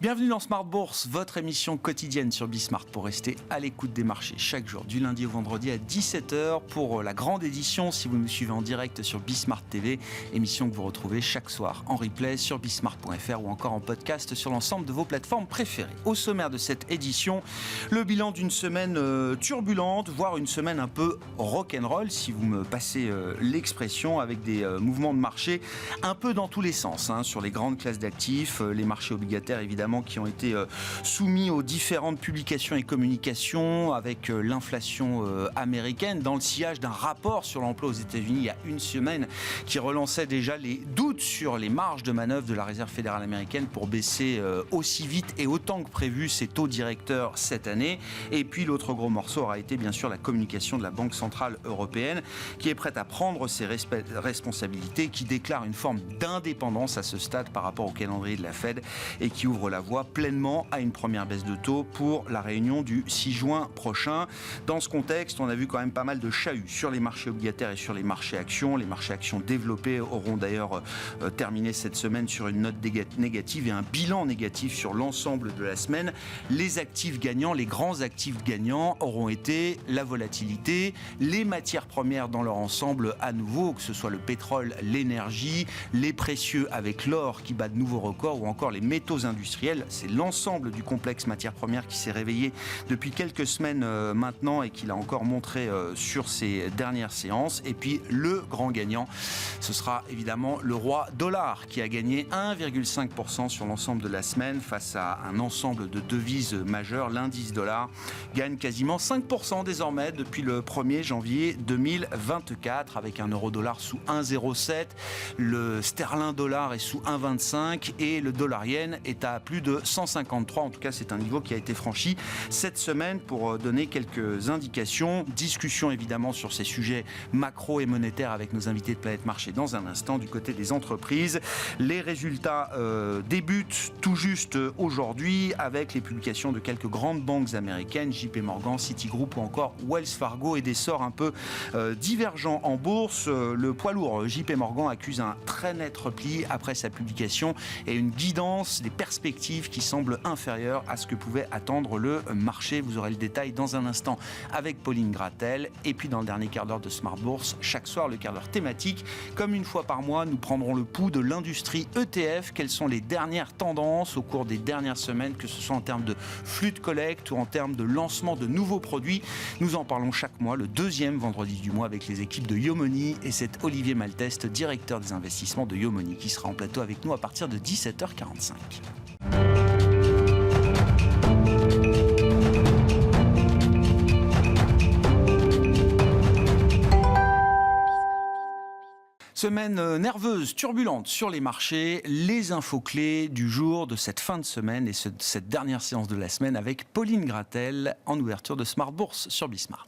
Bienvenue dans Smart Bourse, votre émission quotidienne sur Bismart pour rester à l'écoute des marchés chaque jour, du lundi au vendredi à 17h pour la grande édition si vous nous suivez en direct sur Bismart TV, émission que vous retrouvez chaque soir en replay sur bismart.fr ou encore en podcast sur l'ensemble de vos plateformes préférées. Au sommaire de cette édition, le bilan d'une semaine turbulente, voire une semaine un peu rock'n'roll si vous me passez l'expression, avec des mouvements de marché un peu dans tous les sens, sur les grandes classes d'actifs, les marchés obligataires évidemment qui ont été soumis aux différentes publications et communications avec l'inflation américaine dans le sillage d'un rapport sur l'emploi aux États-Unis il y a une semaine qui relançait déjà les doutes sur les marges de manœuvre de la Réserve fédérale américaine pour baisser aussi vite et autant que prévu ses taux directeurs cette année. Et puis l'autre gros morceau aura été bien sûr la communication de la Banque centrale européenne qui est prête à prendre ses responsabilités, qui déclare une forme d'indépendance à ce stade par rapport au calendrier de la Fed et qui ouvre la voie pleinement à une première baisse de taux pour la réunion du 6 juin prochain. Dans ce contexte, on a vu quand même pas mal de chahuts sur les marchés obligataires et sur les marchés actions. Les marchés actions développés auront d'ailleurs terminé cette semaine sur une note négative et un bilan négatif sur l'ensemble de la semaine. Les actifs gagnants, les grands actifs gagnants auront été la volatilité, les matières premières dans leur ensemble à nouveau, que ce soit le pétrole, l'énergie, les précieux avec l'or qui bat de nouveaux records ou encore les métaux industriels. C'est l'ensemble du complexe matières premières qui s'est réveillé depuis quelques semaines maintenant et qui l'a encore montré sur ces dernières séances. Et puis le grand gagnant, ce sera évidemment le roi dollar qui a gagné 1,5% sur l'ensemble de la semaine face à un ensemble de devises majeures. L'indice dollar gagne quasiment 5% désormais depuis le 1er janvier 2024 avec un euro-dollar sous 1,07, le sterling dollar est sous 1,25 et le dollar yen est à plus de 153, en tout cas c'est un niveau qui a été franchi cette semaine. Pour donner quelques indications, discussion évidemment sur ces sujets macro et monétaires avec nos invités de Planète Marché dans un instant. Du côté des entreprises, les résultats débutent tout juste aujourd'hui avec les publications de quelques grandes banques américaines, JP Morgan, Citigroup ou encore Wells Fargo, et des sorts un peu divergents en bourse. Le poids lourd JP Morgan accuse un très net repli après sa publication et une guidance des perspectives qui semblent inférieures à ce que pouvait attendre le marché. Vous aurez le détail dans un instant avec Pauline Gratel. Et puis dans le dernier quart d'heure de Smart Bourse, chaque soir le quart d'heure thématique. Comme une fois par mois, nous prendrons le pouls de l'industrie ETF. Quelles sont les dernières tendances au cours des dernières semaines, que ce soit en termes de flux de collecte ou en termes de lancement de nouveaux produits. Nous en parlons chaque mois, le deuxième vendredi du mois, avec les équipes de Yomoni. Et c'est Olivier Malteste, directeur des investissements de Yomoni, qui sera en plateau avec nous à partir de 17h45. Semaine nerveuse, turbulente sur les marchés, les infos clés du jour, de cette fin de semaine et cette dernière séance de la semaine avec Pauline Gratel en ouverture de Smart Bourse sur Bismart.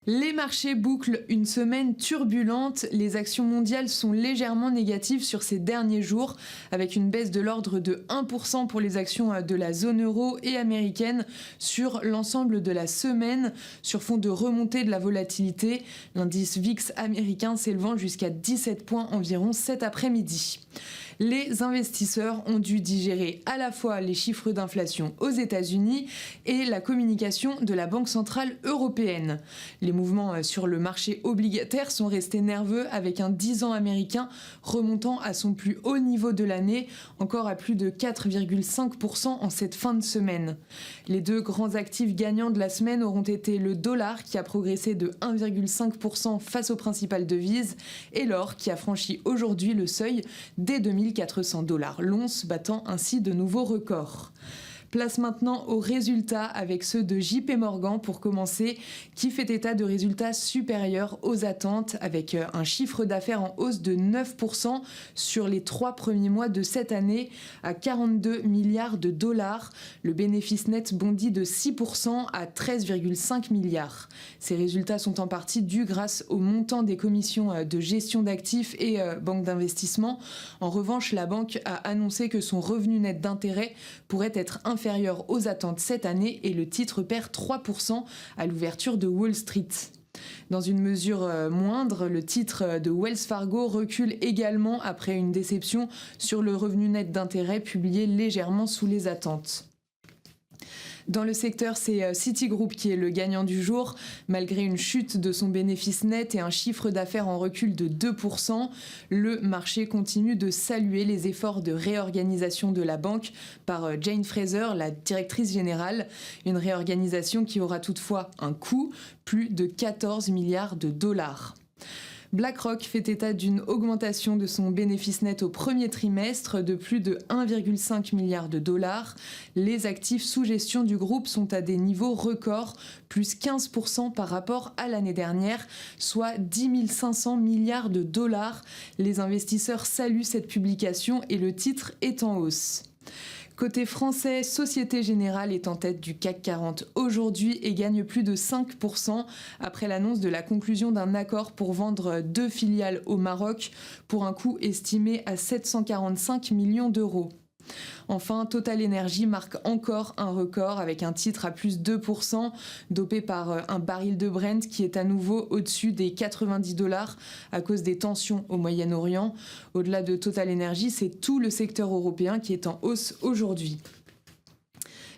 Les marchés bouclent une semaine turbulente. Les actions mondiales sont légèrement négatives sur ces derniers jours, avec une baisse de l'ordre de 1% pour les actions de la zone euro et américaine sur l'ensemble de la semaine, sur fond de remontée de la volatilité. L'indice VIX américain s'élevant jusqu'à 17 points environ cet après-midi. Les investisseurs ont dû digérer à la fois les chiffres d'inflation aux États-Unis et la communication de la Banque centrale européenne. Les mouvements sur le marché obligataire sont restés nerveux avec un 10 ans américain remontant à son plus haut niveau de l'année, encore à plus de 4,5% en cette fin de semaine. Les deux grands actifs gagnants de la semaine auront été le dollar qui a progressé de 1,5% face aux principales devises et l'or qui a franchi aujourd'hui le seuil des $2 400, l'once battant ainsi de nouveaux records. Place maintenant aux résultats avec ceux de JP Morgan pour commencer, qui fait état de résultats supérieurs aux attentes avec un chiffre d'affaires en hausse de 9% sur les 3 premiers mois de cette année à 42 milliards de dollars. Le bénéfice net bondit de 6% à 13,5 milliards. Ces résultats sont en partie dus grâce au montant des commissions de gestion d'actifs et banque d'investissement. En revanche, la banque a annoncé que son revenu net d'intérêt pourrait être inférieur aux attentes cette année et le titre perd 3% à l'ouverture de Wall Street. Dans une mesure moindre, le titre de Wells Fargo recule également après une déception sur le revenu net d'intérêt publié légèrement sous les attentes. Dans le secteur, c'est Citigroup qui est le gagnant du jour. Malgré une chute de son bénéfice net et un chiffre d'affaires en recul de 2%, le marché continue de saluer les efforts de réorganisation de la banque par Jane Fraser, la directrice générale. Une réorganisation qui aura toutefois un coût, plus de 14 milliards de dollars. BlackRock fait état d'une augmentation de son bénéfice net au premier trimestre de plus de 1,5 milliard de dollars. Les actifs sous gestion du groupe sont à des niveaux records, plus 15% par rapport à l'année dernière, soit 10 500 milliards de dollars. Les investisseurs saluent cette publication et le titre est en hausse. Côté français, Société Générale est en tête du CAC 40 aujourd'hui et gagne plus de 5% après l'annonce de la conclusion d'un accord pour vendre 2 filiales au Maroc pour un coût estimé à 745 millions d'euros. Enfin, Total Energy marque encore un record avec un titre à plus 2%, dopé par un baril de Brent qui est à nouveau au-dessus des 90 $ à cause des tensions au Moyen-Orient. Au-delà de Total Energy, c'est tout le secteur européen qui est en hausse aujourd'hui.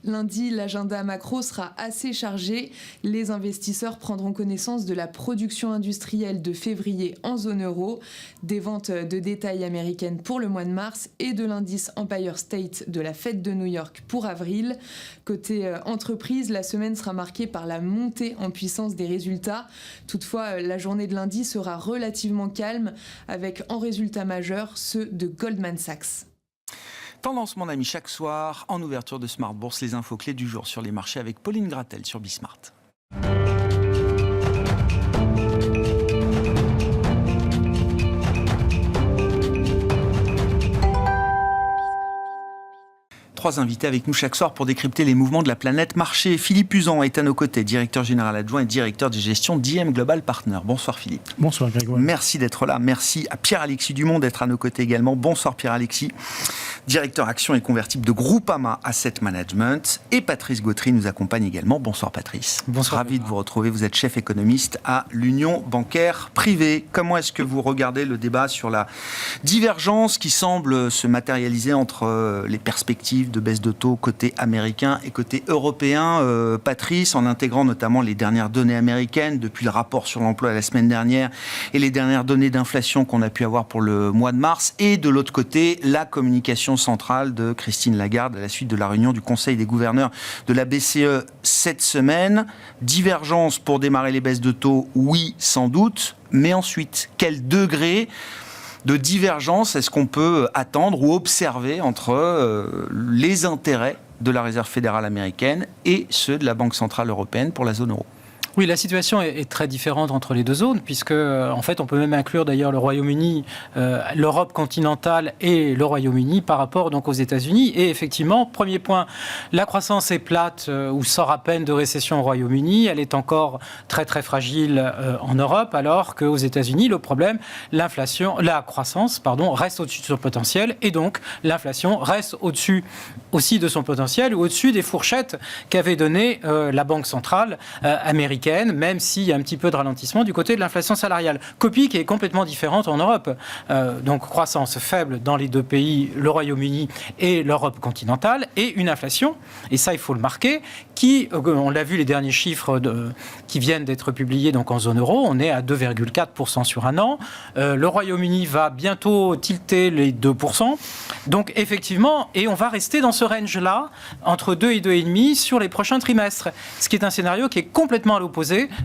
Lundi, l'agenda macro sera assez chargé. Les investisseurs prendront connaissance de la production industrielle de février en zone euro, des ventes de détail américaines pour le mois de mars et de l'indice Empire State de la Fed de New York pour avril. Côté entreprise, la semaine sera marquée par la montée en puissance des résultats. Toutefois, la journée de lundi sera relativement calme avec en résultat majeur ceux de Goldman Sachs. Tendance, mon ami, chaque soir, en ouverture de Smart Bourse, les infos clés du jour sur les marchés avec Pauline Gratel sur Bismart. Trois invités avec nous chaque soir pour décrypter les mouvements de la planète marché. Philippe Usan est à nos côtés, directeur général adjoint et directeur de gestion d'IM Global Partner. Bonsoir Philippe. Bonsoir Grégoire. Merci d'être là. Merci à Pierre-Alexis Dumont d'être à nos côtés également. Bonsoir Pierre-Alexis, directeur action et convertible de Groupama Asset Management. Et Patrice Gautry nous accompagne également. Bonsoir Patrice. Bonsoir. Ravi de vous retrouver. Vous êtes chef économiste à l'Union bancaire privée. Comment est-ce que vous regardez le débat sur la divergence qui semble se matérialiser entre les perspectives de baisse de taux côté américain et côté européen, Patrice, en intégrant notamment les dernières données américaines depuis le rapport sur l'emploi la semaine dernière et les dernières données d'inflation qu'on a pu avoir pour le mois de mars, et de l'autre côté, la communication centrale de Christine Lagarde à la suite de la réunion du Conseil des gouverneurs de la BCE cette semaine. Divergence pour démarrer les baisses de taux, oui, sans doute, mais ensuite, quel degré de divergence est-ce qu'on peut attendre ou observer entre les intérêts de la Réserve fédérale américaine et ceux de la Banque centrale européenne pour la zone euro ? Oui, la situation est très différente entre les deux zones, puisque en fait, on peut même inclure d'ailleurs le Royaume-Uni, l'Europe continentale et le Royaume-Uni par rapport donc aux États-Unis. Et effectivement, premier point, la croissance est plate ou sort à peine de récession au Royaume-Uni. Elle est encore très très fragile en Europe, alors qu'aux États-Unis, le problème, la croissance, reste au-dessus de son potentiel, et donc l'inflation reste au-dessus aussi de son potentiel ou au-dessus des fourchettes qu'avait données la Banque centrale américaine, même s'il y a un petit peu de ralentissement du côté de l'inflation salariale. Copie qui est complètement différente en Europe. Donc croissance faible dans les deux pays, le Royaume-Uni et l'Europe continentale, et une inflation, et ça il faut le marquer, qui, on l'a vu les derniers chiffres qui viennent d'être publiés donc en zone euro, on est à 2,4% sur un an. Le Royaume-Uni va bientôt tilter les 2%. Donc effectivement, et on va rester dans ce range-là, entre 2 et 2,5 sur les prochains trimestres. Ce qui est un scénario qui est complètement à l'opposé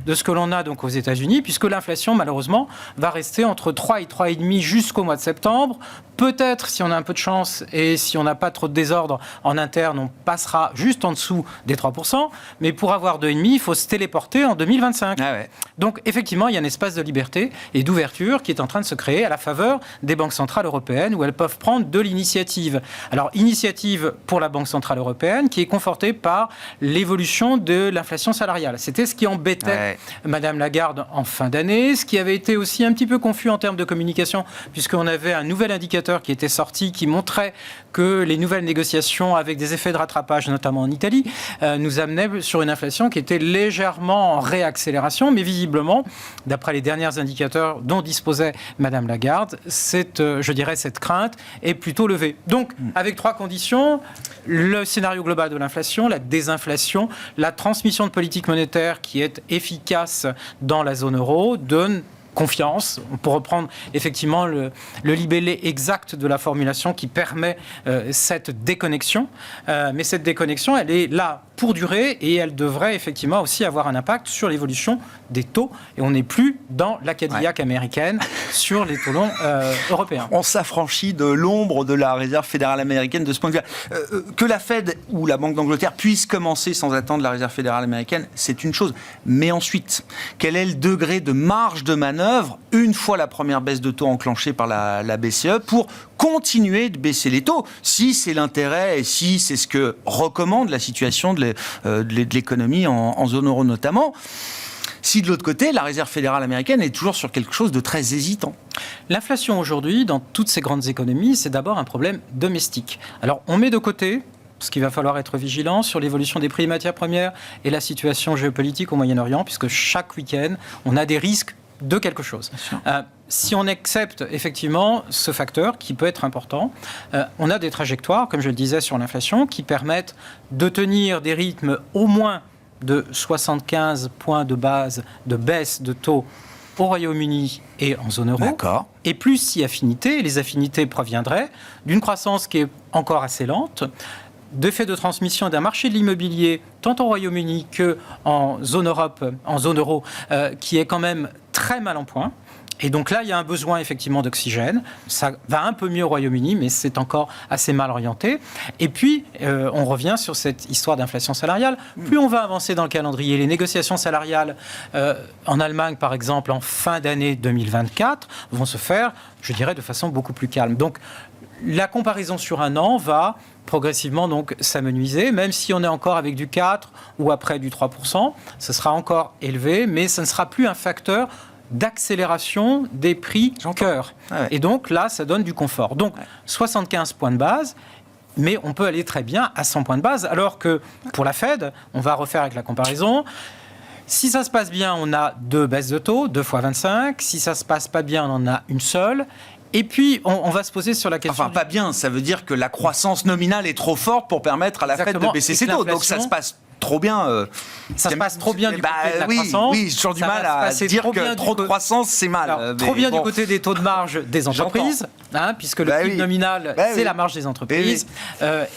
de ce que l'on a donc aux États-Unis, puisque l'inflation, malheureusement, va rester entre 3 et 3,5 jusqu'au mois de septembre. Peut-être, si on a un peu de chance et si on n'a pas trop de désordre en interne, on passera juste en dessous des 3%. Mais pour avoir 2,5, il faut se téléporter en 2025. Ah ouais. Donc, effectivement, il y a un espace de liberté et d'ouverture qui est en train de se créer à la faveur des banques centrales européennes, où elles peuvent prendre de l'initiative. Alors, initiative pour la Banque centrale européenne qui est confortée par l'évolution de l'inflation salariale. C'était ce qui embêtait Madame Lagarde en fin d'année, ce qui avait été aussi un petit peu confus en termes de communication, puisqu'on avait un nouvel indicateur indicateurs qui étaient sortis, qui montraient que les nouvelles négociations, avec des effets de rattrapage, notamment en Italie, nous amenaient sur une inflation qui était légèrement en réaccélération, mais visiblement, d'après les derniers indicateurs dont disposait Madame Lagarde, cette crainte est plutôt levée. Donc, avec 3 conditions, le scénario global de l'inflation, la désinflation, la transmission de politique monétaire qui est efficace dans la zone euro, donne confiance. On peut reprendre effectivement le libellé exact de la formulation qui permet cette déconnexion. Mais cette déconnexion, elle est là pour durer et elle devrait effectivement aussi avoir un impact sur l'évolution des taux. Et on n'est plus dans la Cadillac américaine sur les taux longs européens. On s'affranchit de l'ombre de la Réserve fédérale américaine de ce point de vue. Que la Fed ou la Banque d'Angleterre puisse commencer sans attendre la Réserve fédérale américaine, c'est une chose. Mais ensuite, quel est le degré de marge de manœuvre une fois la première baisse de taux enclenchée par la BCE pour continuer de baisser les taux, si c'est l'intérêt et si c'est ce que recommande la situation de l'économie en zone euro notamment. Si de l'autre côté, la Réserve fédérale américaine est toujours sur quelque chose de très hésitant. L'inflation aujourd'hui, dans toutes ces grandes économies, c'est d'abord un problème domestique. Alors, on met de côté, parce qu'il va falloir être vigilant sur l'évolution des prix des matières premières et la situation géopolitique au Moyen-Orient, puisque chaque week-end, on a des risques de quelque chose. Si on accepte effectivement ce facteur qui peut être important, on a des trajectoires, comme je le disais, sur l'inflation, qui permettent de tenir des rythmes au moins de 75 points de base de baisse de taux au Royaume-Uni et en zone euro. D'accord. Et plus si affinité, les affinités proviendraient d'une croissance qui est encore assez lente, d'effet de transmission d'un marché de l'immobilier, tant au Royaume-Uni qu'en zone euro, qui est quand même très mal en point. Et donc là, il y a un besoin effectivement d'oxygène. Ça va un peu mieux au Royaume-Uni, mais c'est encore assez mal orienté. Et puis, on revient sur cette histoire d'inflation salariale. Plus on va avancer dans le calendrier, les négociations salariales en Allemagne, par exemple, en fin d'année 2024, vont se faire, je dirais, de façon beaucoup plus calme. Donc, la comparaison sur un an va progressivement donc s'amenuiser, même si on est encore avec du 4 ou après du 3%, ce sera encore élevé, mais ce ne sera plus un facteur d'accélération des prix cœur. Ah ouais. Et donc là, ça donne du confort. Donc 75 points de base, mais on peut aller très bien à 100 points de base, alors que pour la Fed, on va refaire avec la comparaison. Si ça se passe bien, on a 2 baisses de taux, 2 fois 25. Si ça se passe pas bien, on en a une seule. Et puis, on va se poser sur la question... Pas bien, ça veut dire que la croissance nominale est trop forte pour permettre à la Fed de baisser ses taux. Donc ça se passe trop bien. Ça se passe trop bien du côté de la croissance. Oui, j'ai toujours du mal à dire que trop de croissance, c'est mal. Alors, trop bien du côté des taux de marge des entreprises, puisque le prix nominal, c'est la marge des entreprises.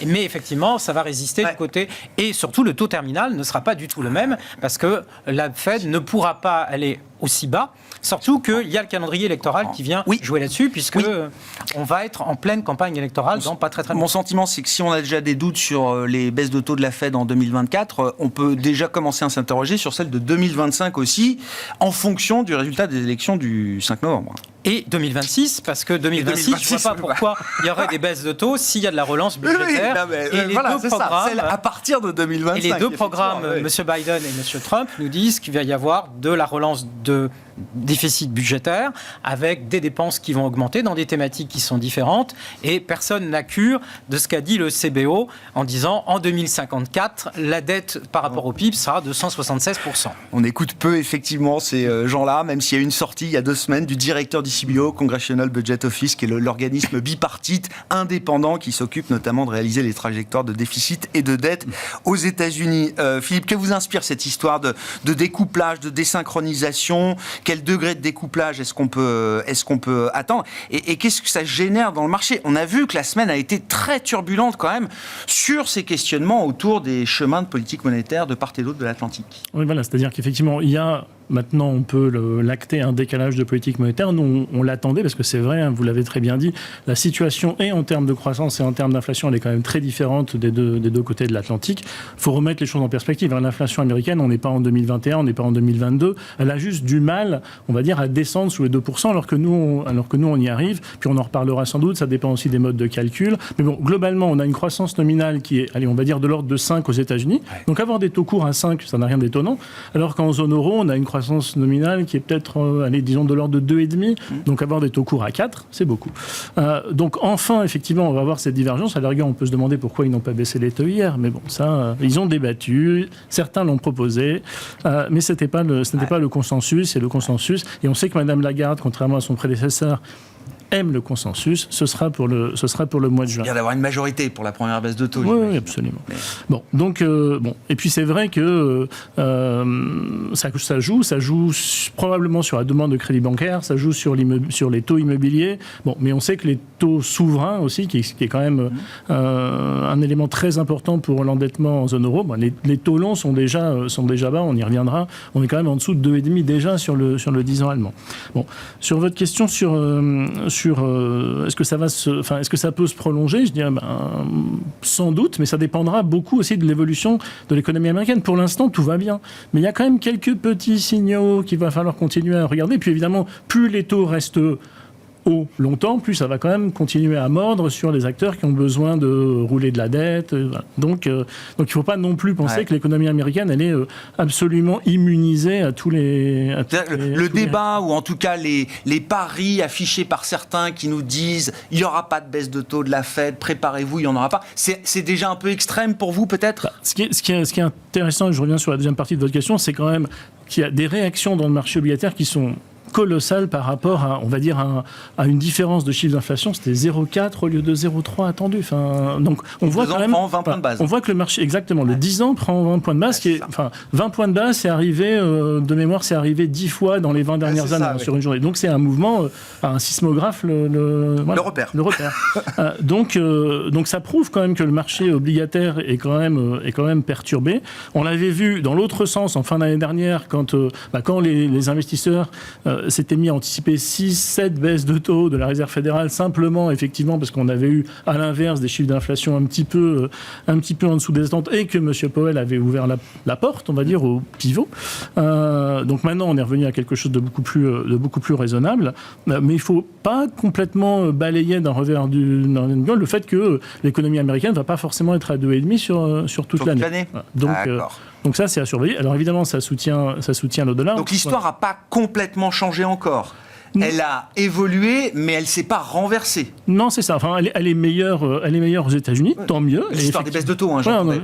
Mais effectivement, ça va résister du côté... Et surtout, le taux terminal ne sera pas du tout le même, parce que la Fed ne pourra pas aller aussi bas. Surtout qu'il y a le calendrier électoral qui vient jouer là-dessus, puisque on va être en pleine campagne électorale dans pas très longtemps. Mon sentiment, c'est que si on a déjà des doutes sur les baisses de taux de la Fed en 2024, on peut déjà commencer à s'interroger sur celle de 2025 aussi, en fonction du résultat des élections du 5 novembre. Et 2026, parce que 2026, je ne vois pas pourquoi il y aurait des baisses de taux s'il y a de la relance budgétaire. Celle à partir de 2025. Et les deux programmes, M. Biden et M. Trump, nous disent qu'il va y avoir de la relance de déficit budgétaire avec des dépenses qui vont augmenter dans des thématiques qui sont différentes, et personne n'a cure de ce qu'a dit le CBO en disant en 2054 la dette par rapport au PIB sera de 176%. On écoute peu effectivement ces gens-là, même s'il y a eu une sortie il y a 2 semaines du directeur du CBO, Congressional Budget Office, qui est l'organisme bipartite indépendant qui s'occupe notamment de réaliser les trajectoires de déficit et de dette aux États-Unis. Philippe, que vous inspire cette histoire de découplage, de désynchronisation? Quel degré de découplage est-ce qu'on peut attendre? Et qu'est-ce que ça génère dans le marché? On a vu que la semaine a été très turbulente quand même sur ces questionnements autour des chemins de politique monétaire de part et d'autre de l'Atlantique. Oui, voilà, c'est-à-dire qu'effectivement, il y a... Maintenant, on peut l'acter, un décalage de politique monétaire. Nous, on l'attendait parce que c'est vrai, vous l'avez très bien dit, la situation et en termes de croissance et en termes d'inflation, elle est quand même très différente des deux côtés de l'Atlantique. Il faut remettre les choses en perspective. L'inflation américaine, on n'est pas en 2021, on n'est pas en 2022. Elle a juste du mal, on va dire, à descendre sous les 2%, alors que nous, on y arrive. Puis on en reparlera sans doute, ça dépend aussi des modes de calcul. Mais bon, globalement, on a une croissance nominale qui est, allez, on va dire, de l'ordre de 5 aux États-Unis. Donc avoir des taux courts à 5, ça n'a rien d'étonnant. Alors qu'en zone euro, on a une croissance croissance nominale qui est peut-être, disons, de l'ordre de 2,5. Donc avoir des taux courts à 4, c'est beaucoup. Donc enfin, effectivement, on va avoir cette divergence. À la rigueur, on peut se demander pourquoi ils n'ont pas baissé les taux hier. Mais bon, ça, ils ont débattu. Certains l'ont proposé. Mais ce n'était pas le consensus. Et le consensus. Et on sait que Mme Lagarde, contrairement à son prédécesseur, aime le consensus, ce sera pour le mois de juin. Il y a d'avoir une majorité pour la première baisse de taux. Oui, absolument. Mais... Bon, donc, et puis c'est vrai que ça joue probablement sur la demande de crédit bancaire, ça joue sur les taux immobiliers. Bon, mais on sait que les taux souverains aussi, qui est quand même un élément très important pour l'endettement en zone euro. Bon, les taux longs sont déjà bas, on y reviendra. On est quand même en dessous de 2,5 déjà sur le 10 ans allemand. Bon, sur votre question sur est-ce que ça peut se prolonger, je dirais sans doute, mais ça dépendra beaucoup aussi de l'évolution de l'économie américaine. Pour l'instant, tout va bien, mais il y a quand même quelques petits signaux qu'il va falloir continuer à regarder. Puis évidemment, plus les taux restent haut longtemps, plus ça va quand même continuer à mordre sur les acteurs qui ont besoin de rouler de la dette. Voilà. Donc il ne faut pas non plus penser que l'économie américaine, elle est absolument immunisée à tous les... Le débat, ou en tout cas les paris affichés par certains qui nous disent il n'y aura pas de baisse de taux de la Fed, préparez-vous, il n'y en aura pas. C'est déjà un peu extrême pour vous, peut-être ? Ce qui est intéressant, et je reviens sur la deuxième partie de votre question, c'est quand même qu'il y a des réactions dans le marché obligataire qui sont colossal par rapport à, on va dire, à une différence de chiffre d'inflation. C'était 0,4 au lieu de 0,3 attendu. Enfin, donc on voit quand même, prend 20 points de base. On voit que le marché, exactement, le 10 ans prend 20 points de base, 20 points de base, c'est arrivé, de mémoire, c'est arrivé 10 fois dans les 20 dernières années sur une journée. Donc c'est un mouvement, un sismographe, le repère. Donc ça prouve quand même que le marché obligataire est quand même perturbé. On l'avait vu dans l'autre sens en fin d'année dernière quand les investisseurs s'était mis à anticiper 6-7 baisses de taux de la Réserve fédérale, simplement, effectivement, parce qu'on avait eu, à l'inverse, des chiffres d'inflation un petit peu en dessous des attentes, et que M. Powell avait ouvert la porte, on va dire, au pivot. Donc maintenant, on est revenu à quelque chose de beaucoup plus raisonnable. Mais il ne faut pas complètement balayer d'un revers d'une gueule le fait que l'économie américaine ne va pas forcément être à 2,5 sur toute l'année. Voilà. Donc ça, c'est à surveiller. Alors évidemment, ça soutient le dollar. Donc l'histoire n'a pas complètement changé encore. Elle a évolué, mais elle ne s'est pas renversée. Non, c'est ça. Enfin, elle est meilleure aux États-Unis, tant mieux. L'histoire des baisses de taux,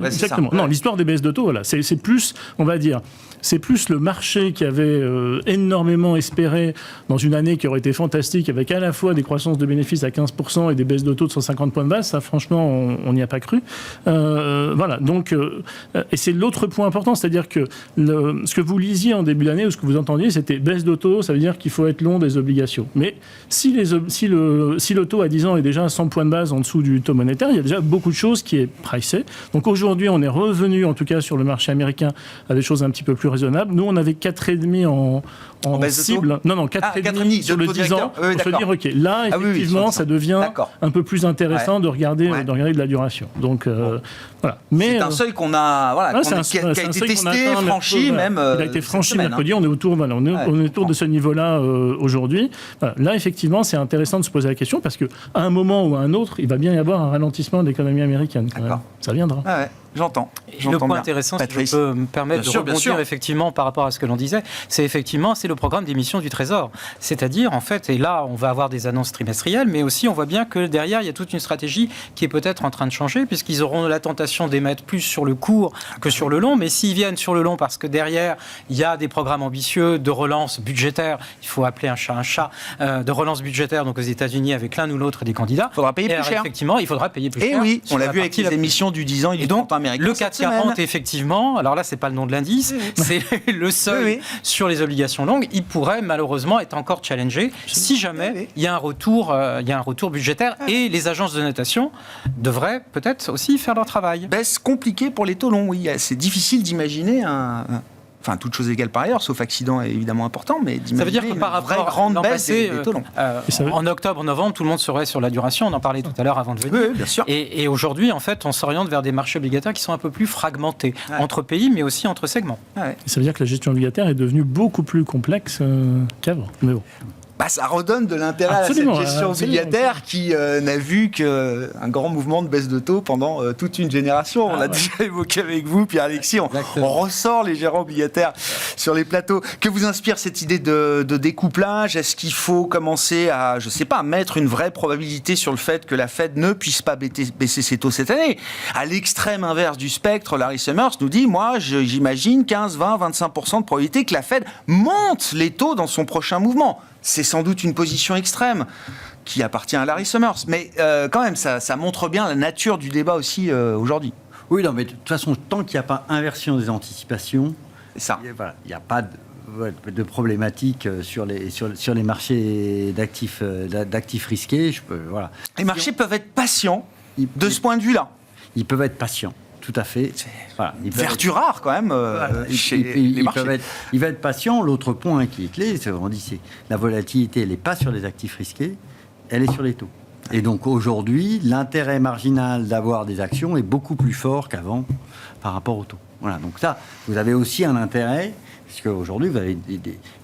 exactement. Non, l'histoire des baisses de taux, voilà. C'est plus, on va dire, c'est plus le marché qui avait énormément espéré dans une année qui aurait été fantastique, avec à la fois des croissances de bénéfices à 15% et des baisses de taux de 150 points de base. Ça, franchement, on n'y a pas cru. Voilà. Donc, et c'est l'autre point important, c'est-à-dire que ce que vous lisiez en début d'année ou ce que vous entendiez, c'était baisse de taux, ça veut dire qu'il faut être long des obligations. Mais si le taux à 10 ans est déjà à 100 points de base en dessous du taux monétaire, il y a déjà beaucoup de choses qui est pricé. Donc aujourd'hui, on est revenu, en tout cas sur le marché américain, à des choses un petit peu plus raisonnables. Nous, on avait 4,5 en cible. Non, 4,5 sur le 10 ans. Pour se dire, OK, là, effectivement, ça devient un peu plus intéressant de regarder de la duration. Donc, voilà. Mais, c'est un seuil qu'on a, qui a été testé, franchi même. Il a été franchi mercredi. On est autour de ce niveau-là aujourd'hui. Là, effectivement, c'est intéressant de se poser la question parce qu'à un moment ou à un autre, il va bien y avoir un ralentissement de l'économie américaine. Ça viendra. J'entends. Le point intéressant, si je peux me permettre de rebondir effectivement par rapport à ce que l'on disait, c'est le programme d'émission du Trésor. C'est-à-dire, en fait, et là, on va avoir des annonces trimestrielles, mais aussi, on voit bien que derrière, il y a toute une stratégie qui est peut-être en train de changer, puisqu'ils auront la tentation d'émettre plus sur le court que sur le long, mais s'ils viennent sur le long, parce que derrière, il y a des programmes ambitieux de relance budgétaire, il faut appeler un chat, de relance budgétaire, donc aux États-Unis, avec l'un ou l'autre des candidats. Il faudra payer plus cher. Effectivement, il faudra payer plus cher. Et oui, on l'a vu avec les émissions du 10 ans et du 30 ans américain. Le 440, effectivement, alors là, c'est pas le nom de l'indice, c'est le seuil sur les obligations longues. Il pourrait malheureusement être encore challengé si jamais il y a un retour budgétaire et les agences de notation devraient peut-être aussi faire leur travail. Baisse compliquée pour les taux longs, oui. C'est difficile d'imaginer Enfin, toute chose égale par ailleurs, sauf accident est évidemment important, mais ça veut dire que par rapport à grande baisse des taux longs. En octobre, novembre, tout le monde serait sur la duration. On en parlait tout à l'heure avant de venir. Oui, bien sûr. Et aujourd'hui, en fait, on s'oriente vers des marchés obligataires qui sont un peu plus fragmentés entre pays, mais aussi entre segments. Ça veut dire que la gestion obligataire est devenue beaucoup plus complexe qu'avant. Mais bon. Ça redonne de l'intérêt Absolument, à cette gestion obligataire qui n'a vu qu'un grand mouvement de baisse de taux pendant toute une génération. On l'a déjà évoqué avec vous, Pierre-Alexis. On ressort les gérants obligataires sur les plateaux. Que vous inspire cette idée de découplage? Est-ce qu'il faut commencer à, je ne sais pas, mettre une vraie probabilité sur le fait que la Fed ne puisse pas baisser ses taux cette année? À l'extrême inverse du spectre, Larry Summers nous dit, moi, j'imagine 15, 20, 25% de probabilité que la Fed monte les taux dans son prochain mouvement. C'est sans doute une position extrême qui appartient à Larry Summers. Mais quand même, ça montre bien la nature du débat aussi aujourd'hui. Oui, non, mais de toute façon, tant qu'il n'y a pas inversion des anticipations, il n'y a pas de problématique sur les marchés d'actifs risqués. Voilà. Les marchés peuvent être patients de ce point de vue-là. Ils peuvent être patients. Tout à fait. Voilà, vertu rare quand même chez les marchés. Il va être patient. L'autre point qui est clé, c'est la volatilité, elle n'est pas sur les actifs risqués, elle est sur les taux. Et donc aujourd'hui, l'intérêt marginal d'avoir des actions est beaucoup plus fort qu'avant par rapport aux taux. Voilà, donc ça, vous avez aussi un intérêt, puisque aujourd'hui, vous avez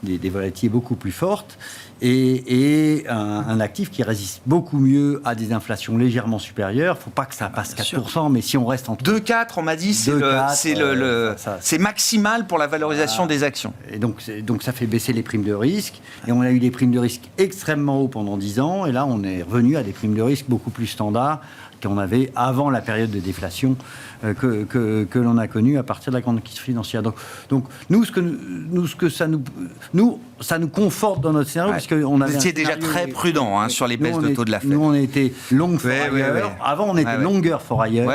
des volatilités beaucoup plus fortes et un actif qui résiste beaucoup mieux à des inflations légèrement supérieures. Il ne faut pas que ça passe 4%, mais si on reste en 2,4, on m'a dit, c'est maximal pour la valorisation des actions. Et donc ça fait baisser les primes de risque. Et on a eu des primes de risque extrêmement hauts pendant 10 ans. Et là, on est revenu à des primes de risque beaucoup plus standards qu'on avait avant la période de déflation que l'on a connue à partir de la grande crise financière. Donc ça nous conforte dans notre scénario. Parce qu'on avait Vous étiez déjà très prudent sur les baisses de taux de la Fed. Nous, on était long for ailleurs. Avant, on était longer for ailleurs.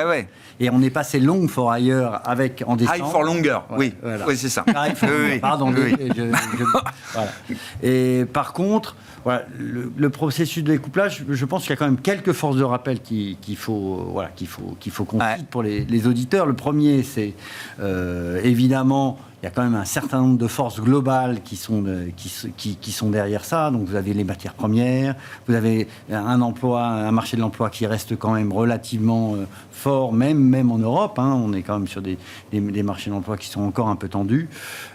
Et on est passé long for ailleurs en décembre. High for longer, oui, c'est ça. Pardon. Voilà. Et par contre, voilà, le processus de découplage, je pense qu'il y a quand même quelques forces de rappel qu'il faut qu'on cite pour les auditeurs. Le premier, c'est évidemment, il y a quand même un certain nombre de forces globales qui sont derrière ça. Donc vous avez les matières premières, vous avez un marché de l'emploi qui reste quand même relativement fort, même en Europe. On est quand même sur des marchés de l'emploi qui sont encore un peu tendus.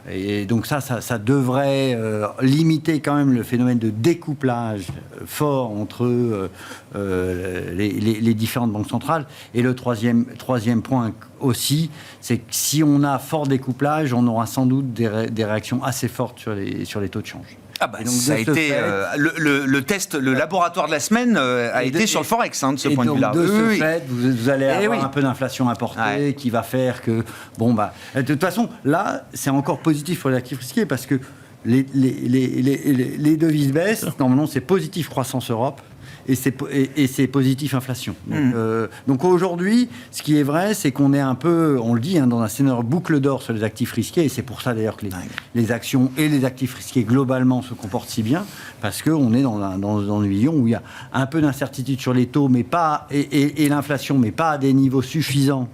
Et donc ça devrait limiter quand même le phénomène de découplage fort entre les différentes banques centrales. Et le troisième point aussi, c'est que si on a fort découplage, on aura sans doute des réactions assez fortes sur les taux de change. Donc ça a été le test, le laboratoire de la semaine a été sur le Forex de ce point de vue-là. De ce fait, vous allez avoir un peu d'inflation importée qui va faire que... de toute façon, là, c'est encore positif pour les actifs risqués parce que les devises baissent. Normalement, c'est positif croissance Europe. Et c'est positif inflation. Donc aujourd'hui, ce qui est vrai, c'est qu'on est un peu, on le dit, dans un scénario boucle d'or sur les actifs risqués, et c'est pour ça d'ailleurs que les actions et les actifs risqués globalement se comportent si bien, parce qu'on est dans une vision où il y a un peu d'incertitude sur les taux, mais pas et l'inflation, mais pas à des niveaux suffisants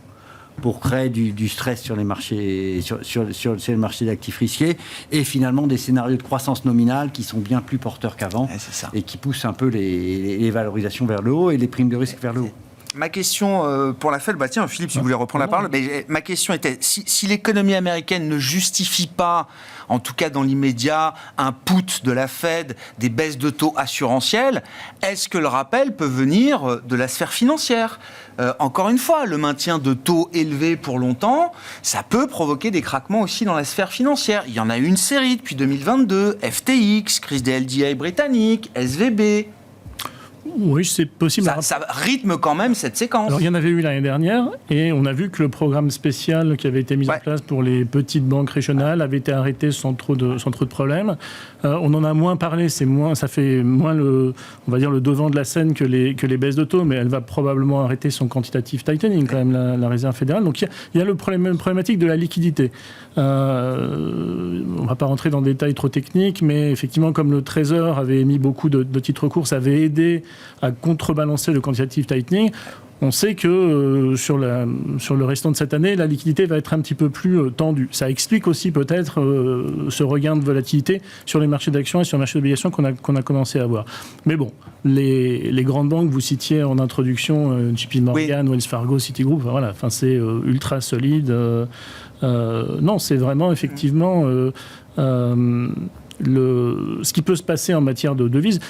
pour créer du stress sur les marchés, sur les marchés d'actifs risqués, et finalement des scénarios de croissance nominale qui sont bien plus porteurs qu'avant, et qui poussent un peu les valorisations vers le haut et les primes de risque vers le haut. Ma question pour la Fed, tiens Philippe, si vous voulez reprendre la parole, mais ma question était, si l'économie américaine ne justifie pas, en tout cas dans l'immédiat, un put de la Fed, des baisses de taux assurantielles, est-ce que le rappel peut venir de la sphère financière ? Encore une fois, le maintien de taux élevés pour longtemps, ça peut provoquer des craquements aussi dans la sphère financière. Il y en a eu une série depuis 2022, FTX, crise des LDI britanniques, SVB... Oui, c'est possible. Ça rythme quand même cette séquence. Alors, il y en avait eu l'année dernière, et on a vu que le programme spécial qui avait été mis en place pour les petites banques régionales avait été arrêté sans trop de problèmes. On en a moins parlé, ça fait moins on va dire le devant de la scène que les baisses de taux, mais elle va probablement arrêter son quantitative tightening quand même, la Réserve fédérale. Donc il y a le problématique de la liquidité. On ne va pas rentrer dans des détails trop techniques, mais effectivement, comme le Trésor avait émis beaucoup de titres courts, ça avait aidé à contrebalancer le quantitative tightening. On sait que sur le restant de cette année, la liquidité va être un petit peu plus tendue. Ça explique aussi peut-être ce regain de volatilité sur les marchés d'actions et sur les marchés d'obligations qu'on a commencé à voir. Mais bon, les grandes banques, vous citiez en introduction JP Morgan, Wells Fargo, Citigroup, voilà, c'est ultra solide. Non, c'est vraiment effectivement... ce qui peut se passer en matière de devises.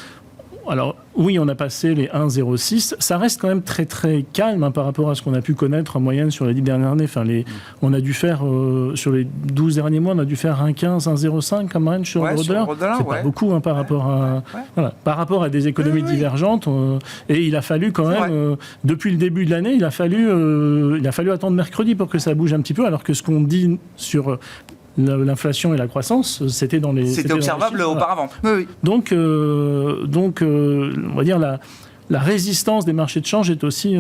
Alors oui, on a passé les 1,06. Ça reste quand même très très calme par rapport à ce qu'on a pu connaître en moyenne sur les 10 dernières années. On a dû faire, sur les 12 derniers mois, on a dû faire 1,15, 1,05 comme range sur l'euro-dollar. C'est pas beaucoup par rapport à des économies divergentes. Et il a fallu quand même, depuis le début de l'année, il a fallu attendre mercredi pour que ça bouge un petit peu, alors que ce qu'on dit sur l'inflation et la croissance, c'était observable auparavant. Oui. Donc, on va dire la résistance des marchés de change est aussi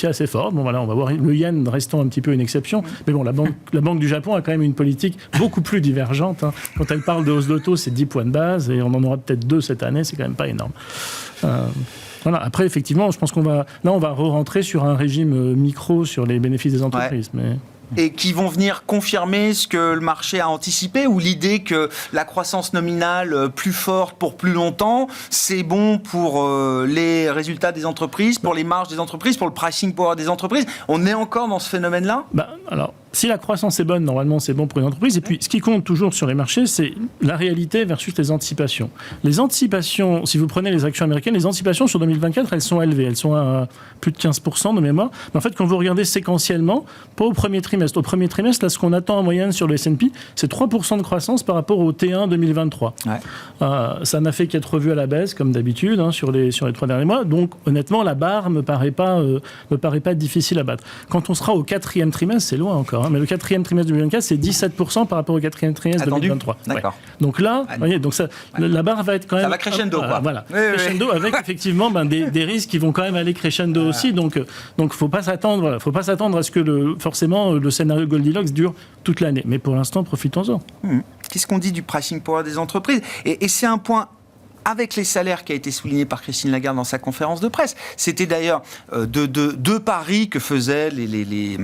assez forte. Bon, voilà, on va voir le yen restant un petit peu une exception. Mais bon, la Banque du Japon a quand même une politique beaucoup plus divergente. Quand elle parle de hausse de taux, c'est 10 points de base et on en aura peut-être 2 cette année. C'est quand même pas énorme. Voilà. Après, effectivement, je pense qu'on va re-rentrer sur un régime micro sur les bénéfices des entreprises. Mais... Et qui vont venir confirmer ce que le marché a anticipé, ou l'idée que la croissance nominale plus forte pour plus longtemps, c'est bon pour les résultats des entreprises, pour les marges des entreprises, pour le pricing power des entreprises. On est encore dans ce phénomène-là ? Alors, si la croissance est bonne, normalement, c'est bon pour une entreprise. Et puis, ce qui compte toujours sur les marchés, c'est la réalité versus les anticipations. Les anticipations, si vous prenez les actions américaines, les anticipations sur 2024, elles sont élevées. Elles sont à plus de 15% de mémoire. Mais en fait, quand vous regardez séquentiellement, pas au premier trimestre. Au premier trimestre, là, ce qu'on attend en moyenne sur le S&P, c'est 3% de croissance par rapport au T1 2023. Ça n'a fait qu'être revu à la baisse, comme d'habitude, sur les 3 derniers mois. Donc, honnêtement, la barre me paraît pas difficile à battre. Quand on sera au 4e trimestre, c'est loin encore. Mais le 4e trimestre 2024, c'est 17% par rapport au 4e trimestre 2023. D'accord. Donc là, vous voyez, la barre va être quand même... Ça va crescendo, quoi. Voilà. Crescendo avec effectivement des risques qui vont quand même aller crescendo aussi. Donc faut pas s'attendre à ce que forcément le scénario Goldilocks dure toute l'année. Mais pour l'instant, profitons-en. Qu'est-ce qu'on dit du pricing power des entreprises ? Et c'est un point avec les salaires qui a été souligné par Christine Lagarde dans sa conférence de presse. C'était d'ailleurs deux paris que faisaient les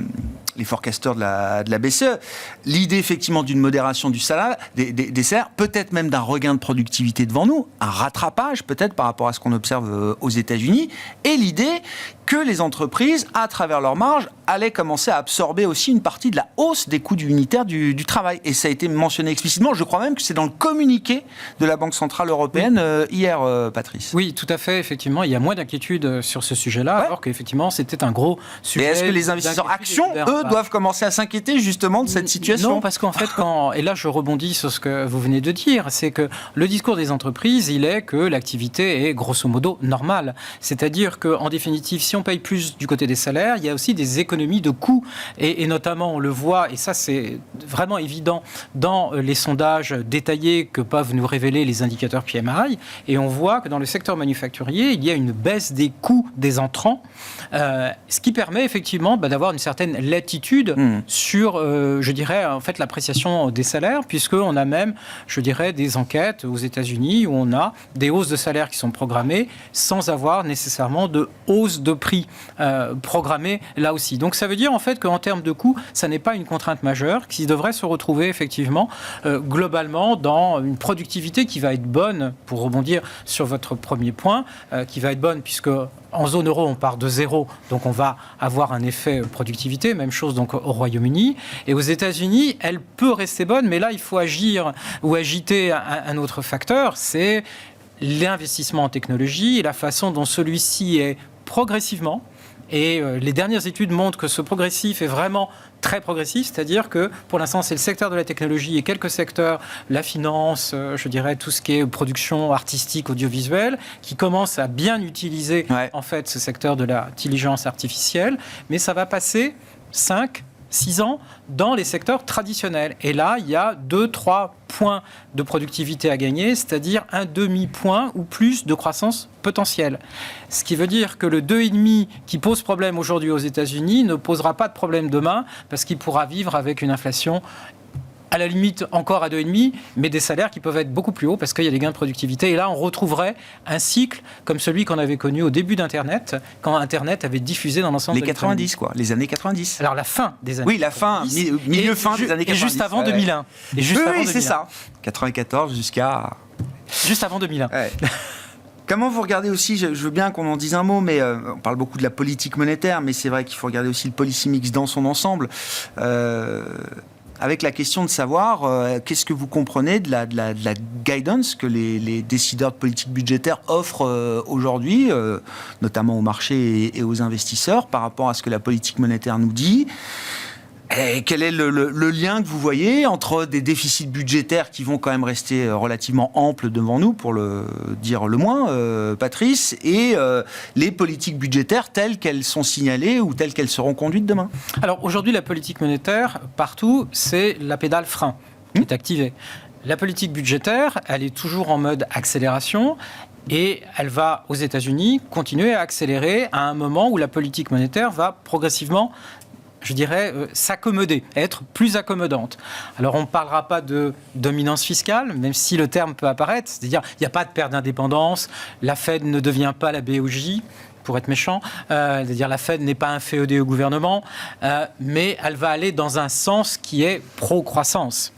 forecasters de la BCE. L'idée effectivement d'une modération du salaire, des salaires, peut-être même d'un regain de productivité devant nous, un rattrapage peut-être par rapport à ce qu'on observe aux États-Unis, et l'idée que les entreprises, à travers leurs marges, allaient commencer à absorber aussi une partie de la hausse des coûts unitaires du travail. Et ça a été mentionné explicitement. Je crois même que c'est dans le communiqué de la Banque Centrale Européenne hier, Patrice. Oui, tout à fait. Effectivement, il y a moins d'inquiétude sur ce sujet-là, alors qu'effectivement, c'était un gros sujet. Et est-ce que les investisseurs actions, eux, doivent commencer à s'inquiéter justement de cette situation ? Non, parce qu'en fait, et là je rebondis sur ce que vous venez de dire, c'est que le discours des entreprises, il est que l'activité est grosso modo normale. C'est-à-dire qu'en définitive, si on paye plus du côté des salaires, il y a aussi des économies de coûts. Et notamment, on le voit, et ça c'est vraiment évident dans les sondages détaillés que peuvent nous révéler les indicateurs PMI. Et on voit que dans le secteur manufacturier, il y a une baisse des coûts des entrants, ce qui permet effectivement d'avoir une certaine latitude sur, je dirais, en fait, l'appréciation des salaires, puisqu'on a même, je dirais, des enquêtes aux États-Unis où on a des hausses de salaires qui sont programmées sans avoir nécessairement de hausse de prix programmée là aussi. Donc ça veut dire en fait qu'en termes de coûts, ça n'est pas une contrainte majeure, qui devrait se retrouver effectivement globalement dans une productivité qui va être bonne, pour rebondir sur votre premier point, qui va être bonne puisque en zone euro, on part de zéro, donc on va avoir un effet productivité. Même chose donc au Royaume-Uni. Et aux États-Unis, elle peut rester bonne, mais là, il faut agir ou agiter un autre facteur, c'est l'investissement en technologie et la façon dont celui-ci est progressivement. Et les dernières études montrent que ce progressif est vraiment très progressif, c'est-à-dire que pour l'instant c'est le secteur de la technologie et quelques secteurs, la finance, je dirais tout ce qui est production artistique, audiovisuelle, qui commencent à bien utiliser en fait ce secteur de l'intelligence artificielle, mais ça va passer 5-6 ans dans les secteurs traditionnels. Et là, il y a 2-3 points de productivité à gagner, c'est-à-dire un demi-point ou plus de croissance potentielle. Ce qui veut dire que le 2,5 qui pose problème aujourd'hui aux États-Unis ne posera pas de problème demain, parce qu'il pourra vivre avec une inflation à la limite encore à 2,5, mais des salaires qui peuvent être beaucoup plus hauts parce qu'il y a des gains de productivité. Et là, on retrouverait un cycle comme celui qu'on avait connu au début d'Internet, quand Internet avait diffusé dans l'ensemble des 90, quoi, les années 90. Alors la fin des années 90. Oui, la fin, milieu-fin des années 90. Et juste avant 2001. Et juste avant 2001. C'est ça. 94 jusqu'à... Juste avant 2001. Ouais. Comment vous regardez aussi, je veux bien qu'on en dise un mot, mais on parle beaucoup de la politique monétaire, mais c'est vrai qu'il faut regarder aussi le policy mix dans son ensemble. avec la question de savoir qu'est-ce que vous comprenez de la guidance que les décideurs de politique budgétaire offrent aujourd'hui, notamment aux marchés et aux investisseurs, par rapport à ce que la politique monétaire nous dit. Et quel est le lien que vous voyez entre des déficits budgétaires qui vont quand même rester relativement amples devant nous, pour le dire le moins, Patrice, et les politiques budgétaires telles qu'elles sont signalées ou telles qu'elles seront conduites demain? Alors aujourd'hui, la politique monétaire, partout, c'est la pédale frein qui est activée. La politique budgétaire, elle est toujours en mode accélération. Et elle va, aux États-Unis, continuer à accélérer à un moment où la politique monétaire va progressivement, je dirais, s'accommoder, être plus accommodante. Alors, on ne parlera pas de dominance fiscale, même si le terme peut apparaître. C'est-à-dire, il n'y a pas de perte d'indépendance. La Fed ne devient pas la BOJ, pour être méchant. C'est-à-dire, la Fed n'est pas inféodée au gouvernement, mais elle va aller dans un sens qui est pro-croissance.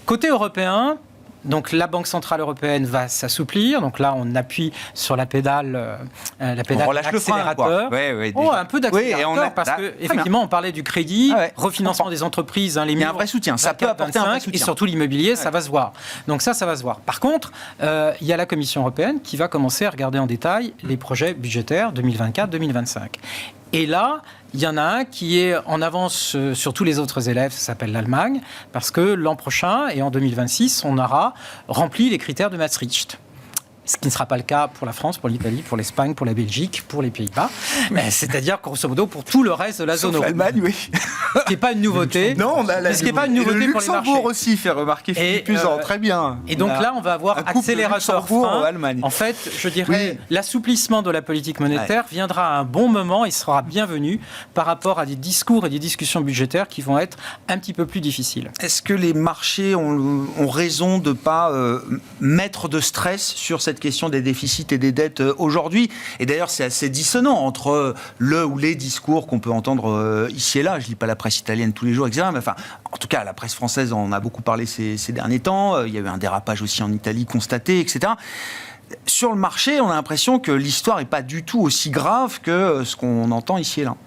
Côté européen, donc la Banque Centrale Européenne va s'assouplir. Donc là, on appuie sur la pédale d'accélérateur. Un peu d'accélérateur, parce qu'effectivement, on parlait du crédit, refinancement des entreprises. Il y a un vrai soutien. Ça peut apporter un vrai soutien. Et surtout l'immobilier, ça va se voir. Donc ça va se voir. Par contre, il y a la Commission européenne qui va commencer à regarder en détail les projets budgétaires 2024-2025. Et là, il y en a un qui est en avance sur tous les autres élèves, ça s'appelle l'Allemagne, parce que l'an prochain, et en 2026, on aura rempli les critères de Maastricht. Ce qui ne sera pas le cas pour la France, pour l'Italie, pour l'Espagne, pour la Belgique, pour les Pays-Bas. C'est-à-dire, grosso modo, pour tout le reste de la zone euro. l'Allemagne, oui. Ce qui n'est pas une nouveauté. Non, ce qui n'est pas une nouveauté pour les marchés. Le Luxembourg aussi fait remarquer Philippe Puzan, très bien. Et donc là, on va avoir accélérateur frein. En fait, je dirais, l'assouplissement de la politique monétaire viendra à un bon moment et sera bienvenu par rapport à des discours et des discussions budgétaires qui vont être un petit peu plus difficiles. Est-ce que les marchés ont raison de ne pas mettre de stress sur cette question des déficits et des dettes aujourd'hui? Et d'ailleurs, c'est assez dissonant entre le ou les discours qu'on peut entendre ici et là. Je ne lis pas la presse italienne tous les jours, etc. Mais enfin, en tout cas, la presse française en a beaucoup parlé ces derniers temps. Il y a eu un dérapage aussi en Italie constaté, etc. Sur le marché, on a l'impression que l'histoire n'est pas du tout aussi grave que ce qu'on entend ici et là.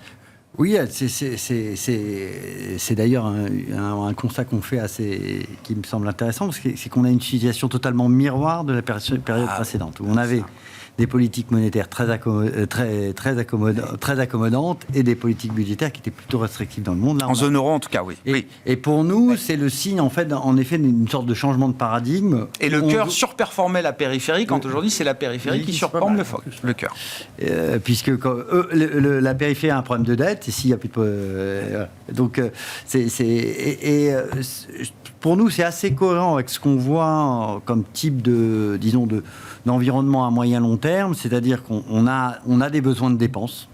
Oui, c'est d'ailleurs un constat qu'on fait qui me semble intéressant, parce que c'est qu'on a une situation totalement miroir de la période précédente, où on avait des politiques monétaires très accommodantes et des politiques budgétaires qui étaient plutôt restrictives dans le monde. Là, en zone euro, en tout cas, oui. Et pour nous, c'est le signe, en effet, d'une sorte de changement de paradigme. Et le cœur surperformait la périphérie, quand aujourd'hui, c'est la périphérie qui surperforme le cœur. Puisque la périphérie a un problème de dette, et s'il n'y a plus de... donc, pour nous, c'est assez cohérent avec ce qu'on voit comme type d'environnement à moyen long terme, c'est-à-dire qu'on a des besoins de dépenses.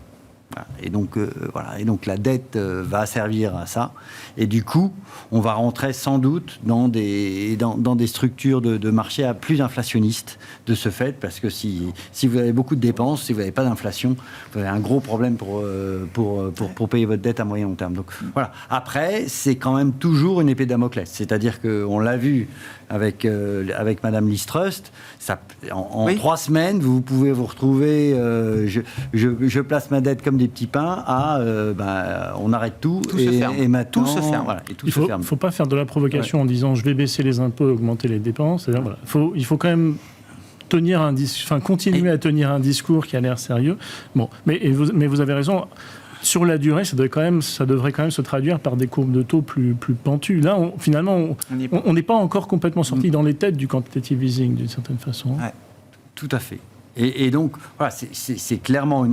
Et donc la dette va servir à ça. Et du coup, on va rentrer sans doute dans des structures de marché plus inflationnistes de ce fait, parce que si vous avez beaucoup de dépenses, si vous n'avez pas d'inflation, vous avez un gros problème pour payer votre dette à moyen long terme. Donc voilà. Après, c'est quand même toujours une épée de Damoclès. C'est-à-dire qu'on l'a vu avec Madame Liz Truss, en 3 semaines, vous pouvez vous retrouver, je place ma dette comme des petits pains, on arrête tout et maintenant, tout se ferme. Voilà, et tout il se ferme. Il ne faut pas faire de la provocation en disant je vais baisser les impôts et augmenter les dépenses. Voilà. Il faut quand même continuer à tenir un discours qui a l'air sérieux. Bon, mais vous avez raison. Sur la durée, ça devrait quand même se traduire par des courbes de taux plus pentues. Là, finalement, on n'est pas encore complètement sorti dans les têtes du quantitative easing, d'une certaine façon. Ouais, tout à fait. Et donc, voilà, c'est clairement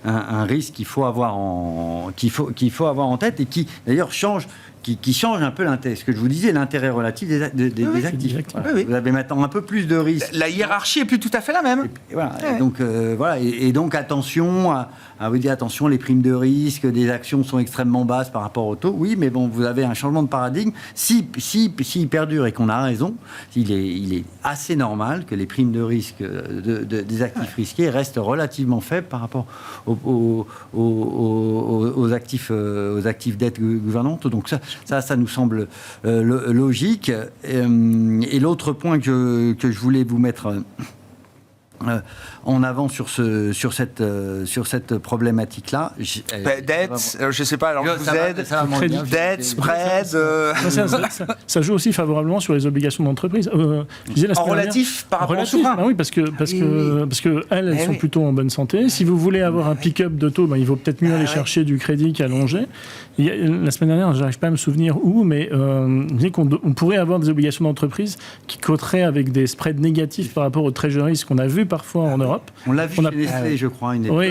un risque qu'il faut avoir en tête, et qui, d'ailleurs, change un peu ce que je vous disais, l'intérêt relatif des actifs. Voilà. Oui. Vous avez maintenant un peu plus de risques. La hiérarchie est plus tout à fait la même. Et donc attention à vous dire, attention, les primes de risque des actions sont extrêmement basses par rapport au taux. Oui, mais bon, vous avez un changement de paradigme. S'il perdure et qu'on a raison, il est assez normal que les primes de risque des actifs risqués restent relativement faibles par rapport aux actifs dettes gouvernantes. Donc ça nous semble logique. Et l'autre point que je voulais vous mettre en avant sur cette problématique-là. Dette, je ne sais pas, alors je vous aide. Dette, spread. Ça joue aussi favorablement sur les obligations d'entreprise. En relatif par rapport au souverain. Oui, parce que elles sont plutôt en bonne santé. Si vous voulez avoir un pick-up de taux, il vaut peut-être mieux aller chercher du crédit qu'allonger. La semaine dernière, je n'arrive pas à me souvenir où, mais on disait qu'on pourrait avoir des obligations d'entreprise qui coteraient avec des spreads négatifs par rapport aux treasuries, ce qu'on a vu parfois en Europe. On l'a vu chez Nestlé, je crois. Oui,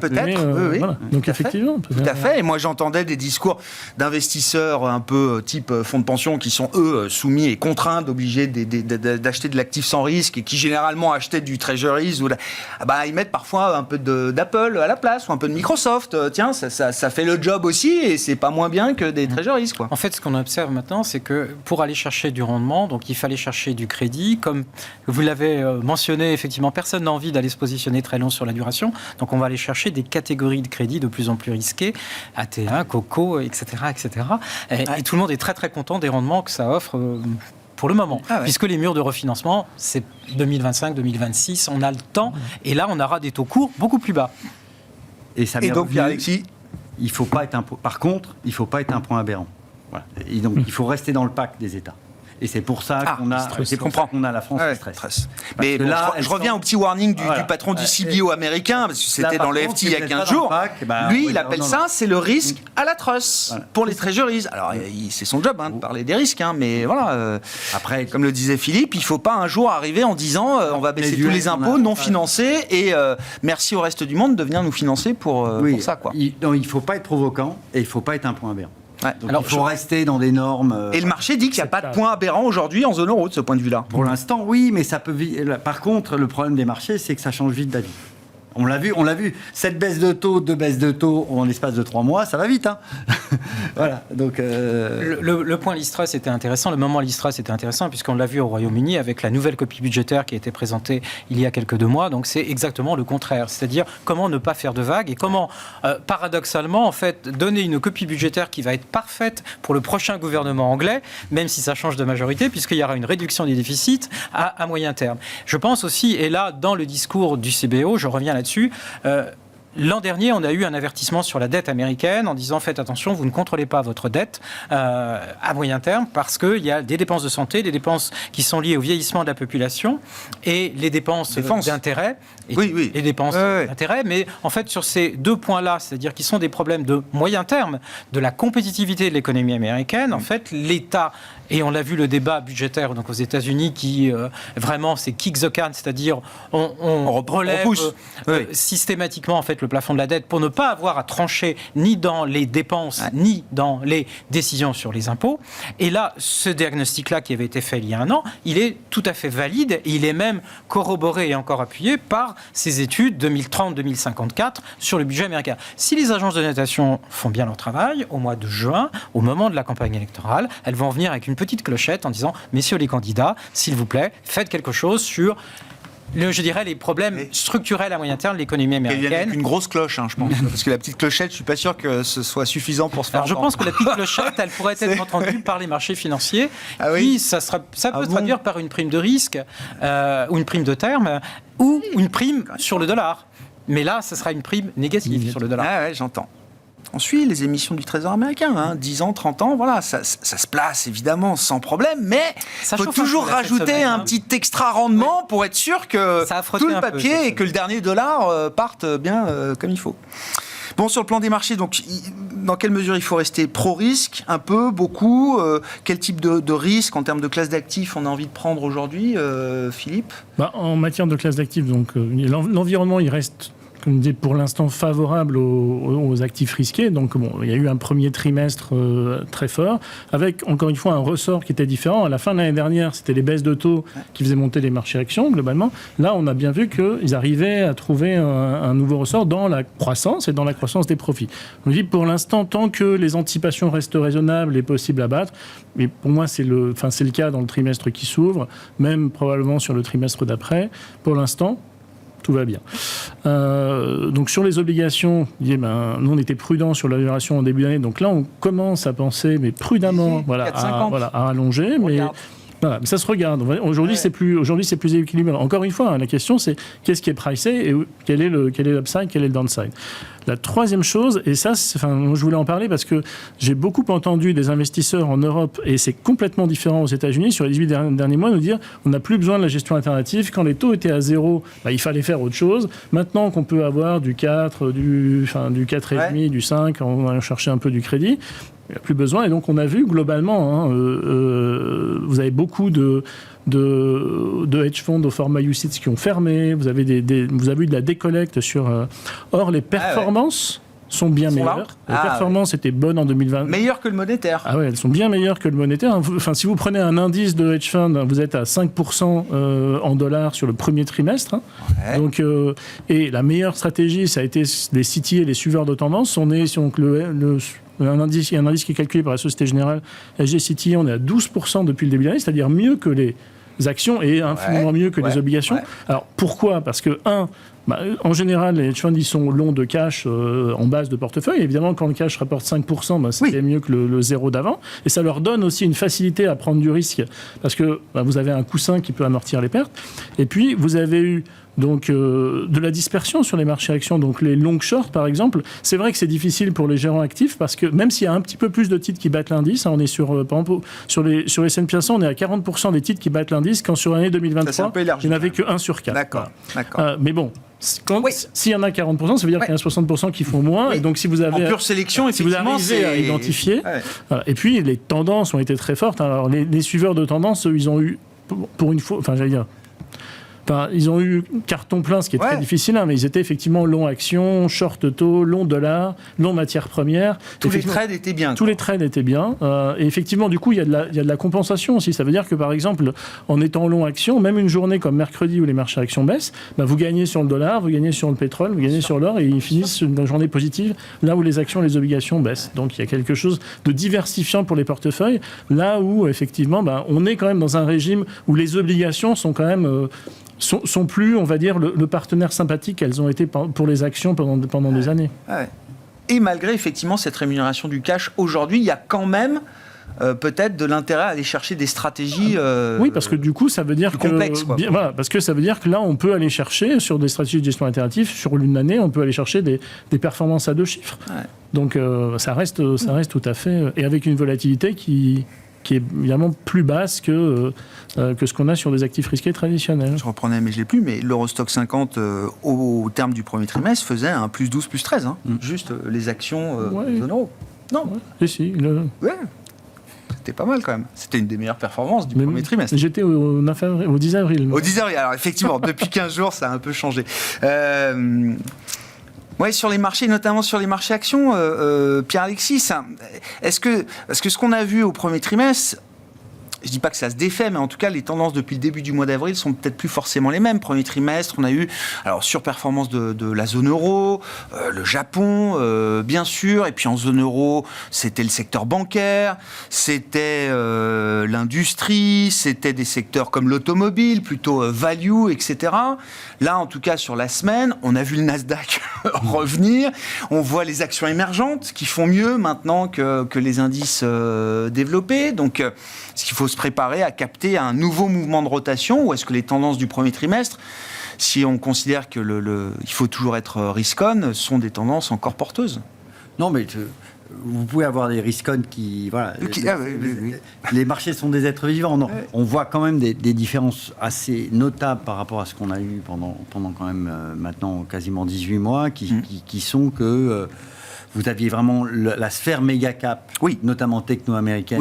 peut-être. Voilà. Donc effectivement. Tout à fait. Et moi, j'entendais des discours d'investisseurs un peu type fonds de pension qui sont, eux, soumis et contraints d'obliger d'acheter de l'actif sans risque et qui, généralement, achetaient du treasuries. Ils mettent parfois un peu d'Apple à la place ou un peu de Microsoft. Tiens, ça fait le job aussi et c'est pas moins bien que des treasuries, quoi. En fait, ce qu'on observe maintenant, c'est que pour aller chercher du rendement, donc il fallait chercher du crédit. Comme vous l'avez mentionné, effectivement, personne n'a envie d'aller se positionner très long sur la duration. Donc on va aller chercher des catégories de crédit de plus en plus risquées, AT1, COCO, etc. etc. Et tout le monde est très très content des rendements que ça offre pour le moment. Puisque les murs de refinancement, c'est 2025, 2026, on a le temps. Et là, on aura des taux courts beaucoup plus bas. Et donc, Pierre-Alexis, par contre, il ne faut pas être un point aberrant. Voilà. Et donc, il faut rester dans le pacte des États. Et c'est pour ça qu'on a la France qui stresse. Mais je reviens au petit warning du patron du CBO américain, parce que c'était dans le FT il y a 15 jours. Lui, il appelle ça, c'est le risque à la truss pour les treasuries. Alors, c'est son job de parler des risques, mais voilà. Après, comme le disait Philippe, il ne faut pas un jour arriver en disant on va baisser tous les impôts non financés et merci au reste du monde de venir nous financer pour ça. Il ne faut pas être provoquant et il ne faut pas être un point aberrant. Donc il faut rester dans des normes. Et le marché dit qu'il n'y a pas de point aberrant aujourd'hui en zone euro de ce point de vue-là. Pour l'instant, oui, mais ça peut. Par contre, le problème des marchés, c'est que ça change vite d'avis. On l'a vu. Cette baisse de taux en l'espace de 3 mois, ça va vite. Voilà. Donc, le point Listrus était intéressant, le moment Listrus était intéressant, puisqu'on l'a vu au Royaume-Uni avec la nouvelle copie budgétaire qui a été présentée il y a quelques 2 mois. Donc, c'est exactement le contraire. C'est-à-dire comment ne pas faire de vagues et comment, paradoxalement, en fait, donner une copie budgétaire qui va être parfaite pour le prochain gouvernement anglais, même si ça change de majorité, puisqu'il y aura une réduction des déficits à moyen terme. Je pense aussi, et là, dans le discours du CBO, je reviens là-dessus, l'an dernier, on a eu un avertissement sur la dette américaine en disant faites attention, vous ne contrôlez pas votre dette à moyen terme parce qu'il y a des dépenses de santé, des dépenses qui sont liées au vieillissement de la population et les dépenses d'intérêt. Les dépenses d'intérêt, mais en fait sur ces 2 points-là, c'est-à-dire qui sont des problèmes de moyen terme de la compétitivité de l'économie américaine, en fait l'État, et on l'a vu le débat budgétaire donc aux États-Unis qui vraiment c'est kick the can, c'est-à-dire on relève systématiquement en fait le plafond de la dette pour ne pas avoir à trancher ni dans les dépenses ni dans les décisions sur les impôts. Et là, ce diagnostic-là qui avait été fait il y a 1 an, il est tout à fait valide et il est même corroboré et encore appuyé par ces études 2030-2054 sur le budget américain. Si les agences de notation font bien leur travail, au mois de juin, au moment de la campagne électorale, elles vont venir avec une petite clochette en disant « Messieurs les candidats, s'il vous plaît, faites quelque chose sur... » je dirais les problèmes structurels à moyen terme de l'économie américaine. Il y a une grosse cloche, je pense. Parce que la petite clochette, je ne suis pas sûr que ce soit suffisant pour se faire entendre. Je pense que la petite clochette, elle pourrait être entendue par les marchés financiers. Puis ça peut se traduire par une prime de risque ou une prime de terme ou une prime sur le dollar. Mais là, ce sera une prime négative sur le dollar. Ah ouais, j'entends. On suit les émissions du Trésor américain, 10 ans, 30 ans, voilà, ça se place évidemment sans problème, mais il faut toujours rajouter un petit extra rendement pour être sûr que tout le papier et que le dernier dollar parte bien comme il faut. Bon, sur le plan des marchés, donc, dans quelle mesure il faut rester pro-risque, un peu, beaucoup quel type de risque en termes de classe d'actifs on a envie de prendre aujourd'hui, Philippe ? En matière de classe d'actifs, donc, l'environnement, il reste... comme dit, pour l'instant favorable aux actifs risqués. Donc il y a eu un premier trimestre très fort, avec encore une fois un ressort qui était différent. À la fin de l'année dernière, c'était les baisses de taux qui faisaient monter les marchés actions, globalement. Là, on a bien vu qu'ils arrivaient à trouver un nouveau ressort dans la croissance et dans la croissance des profits. On dit pour l'instant, tant que les anticipations restent raisonnables et possibles à battre, mais pour moi, c'est le cas dans le trimestre qui s'ouvre, même probablement sur le trimestre d'après. Pour l'instant, tout va bien. Donc sur les obligations, nous on était prudents sur la duration en début d'année, donc là on commence à penser, mais prudemment, à allonger, mais Voilà, mais ça se regarde. Aujourd'hui, c'est plus équilibré. Encore une fois, la question, c'est qu'est-ce qui est pricé et quel est l'upside, quel est le downside. La troisième chose, et ça, je voulais en parler parce que j'ai beaucoup entendu des investisseurs en Europe, et c'est complètement différent aux États-Unis, sur les 18 derniers mois, nous dire on n'a plus besoin de la gestion alternative. Quand les taux étaient à 0, il fallait faire autre chose. Maintenant qu'on peut avoir du 4, du 4,5, du 5, on va chercher un peu du crédit. Il n'y a plus besoin. Et donc, on a vu globalement, vous avez beaucoup de hedge funds au format UCITS qui ont fermé. Vous avez eu de la décollecte sur... Or, les performances sont bien meilleures. Les performances étaient bonnes en 2020. Meilleures que le monétaire. Ah ouais, elles sont bien meilleures que le monétaire. Enfin, si vous prenez un indice de hedge fund, vous êtes à 5% en dollars sur le premier trimestre. Ouais. Donc, et la meilleure stratégie, ça a été les CTA et les suiveurs de tendance. On est donc il y a un indice qui est calculé par la Société Générale SGCT, on est à 12% depuis le début de l'année, c'est-à-dire mieux que les actions et infiniment mieux que les obligations. Alors pourquoi ? Parce que, en général, les hedge funds, ils sont longs de cash en base de portefeuille. Évidemment, quand le cash rapporte 5%, c'est mieux que le zéro d'avant. Et ça leur donne aussi une facilité à prendre du risque parce que vous avez un coussin qui peut amortir les pertes. Et puis, vous avez eu donc de la dispersion sur les marchés actions, donc les long short par exemple. C'est vrai que c'est difficile pour les gérants actifs parce que même s'il y a un petit peu plus de titres qui battent l'indice, on est sur par exemple sur les S&P 500, on est à 40% des titres qui battent l'indice, quand sur l'année 2023 il n'y en avait que 1 sur 4. D'accord. Mais bon, s'il y en a 40%, ça veut dire qu'il y en a 60% qui font moins. Et donc si vous avez en pure sélection, si vous arrivez à identifier, voilà. Et puis les tendances ont été très fortes. Alors les suiveurs de tendance, eux, ils ont eu pour une fois, ils ont eu carton plein, ce qui est très difficile, mais ils étaient effectivement long action, short taux, long dollar, long matières premières. Tous les trades étaient bien. Tous les trades étaient bien. Et effectivement, du coup, il y a de la compensation aussi. Ça veut dire que, par exemple, en étant long action, même une journée comme mercredi où les marchés actions baissent, vous gagnez sur le dollar, vous gagnez sur le pétrole, vous gagnez sur l'or, et ils finissent une journée positive là où les actions et les obligations baissent. Donc, il y a quelque chose de diversifiant pour les portefeuilles, là où, effectivement, on est quand même dans un régime où les obligations sont quand même... sont plus, on va dire, le partenaire sympathique qu'elles ont été pour les actions pendant des années. Ouais. Et malgré, effectivement, cette rémunération du cash, aujourd'hui, il y a quand même peut-être de l'intérêt à aller chercher des stratégies oui, parce que du coup, ça veut dire parce que ça veut dire que là, on peut aller chercher, sur des stratégies de gestion alternative, sur une année, on peut aller chercher des performances à 2 chiffres. Ouais. Donc, ça reste tout à fait... Et avec une volatilité qui est évidemment plus basse que ce qu'on a sur des actifs risqués traditionnels. Je reprenais, mais je ne l'ai plus, mais l'Eurostock 50, au terme du premier trimestre, faisait un plus 12, plus 13. Juste les actions zone euro. Non. Ouais. Si. Ouais. C'était pas mal quand même. C'était une des meilleures performances du premier trimestre. J'étais au 10 avril. Au 10 avril. Alors effectivement, depuis 15 jours, ça a un peu changé. Oui, sur les marchés, notamment sur les marchés actions, Pierre-Alexis, est-ce que ce qu'on a vu au premier trimestre, je ne dis pas que ça se défait, mais en tout cas, les tendances depuis le début du mois d'avril sont peut-être plus forcément les mêmes. Premier trimestre, on a eu surperformance de la zone euro, le Japon, bien sûr, et puis en zone euro, c'était le secteur bancaire, c'était l'industrie, c'était des secteurs comme l'automobile, plutôt value, etc. Là, en tout cas, sur la semaine, on a vu le Nasdaq revenir, on voit les actions émergentes qui font mieux maintenant que les indices développés. Donc, est-ce qu'il faut se préparer à capter un nouveau mouvement de rotation, ou est-ce que les tendances du premier trimestre, si on considère que il faut toujours être risk-on, sont des tendances encore porteuses ? Non, mais vous pouvez avoir des risk-on qui... Voilà, les marchés sont des êtres vivants. Non, on voit quand même des différences assez notables par rapport à ce qu'on a eu pendant quand même maintenant quasiment 18 mois, qui sont que... vous aviez vraiment la sphère méga cap, notamment techno-américaine,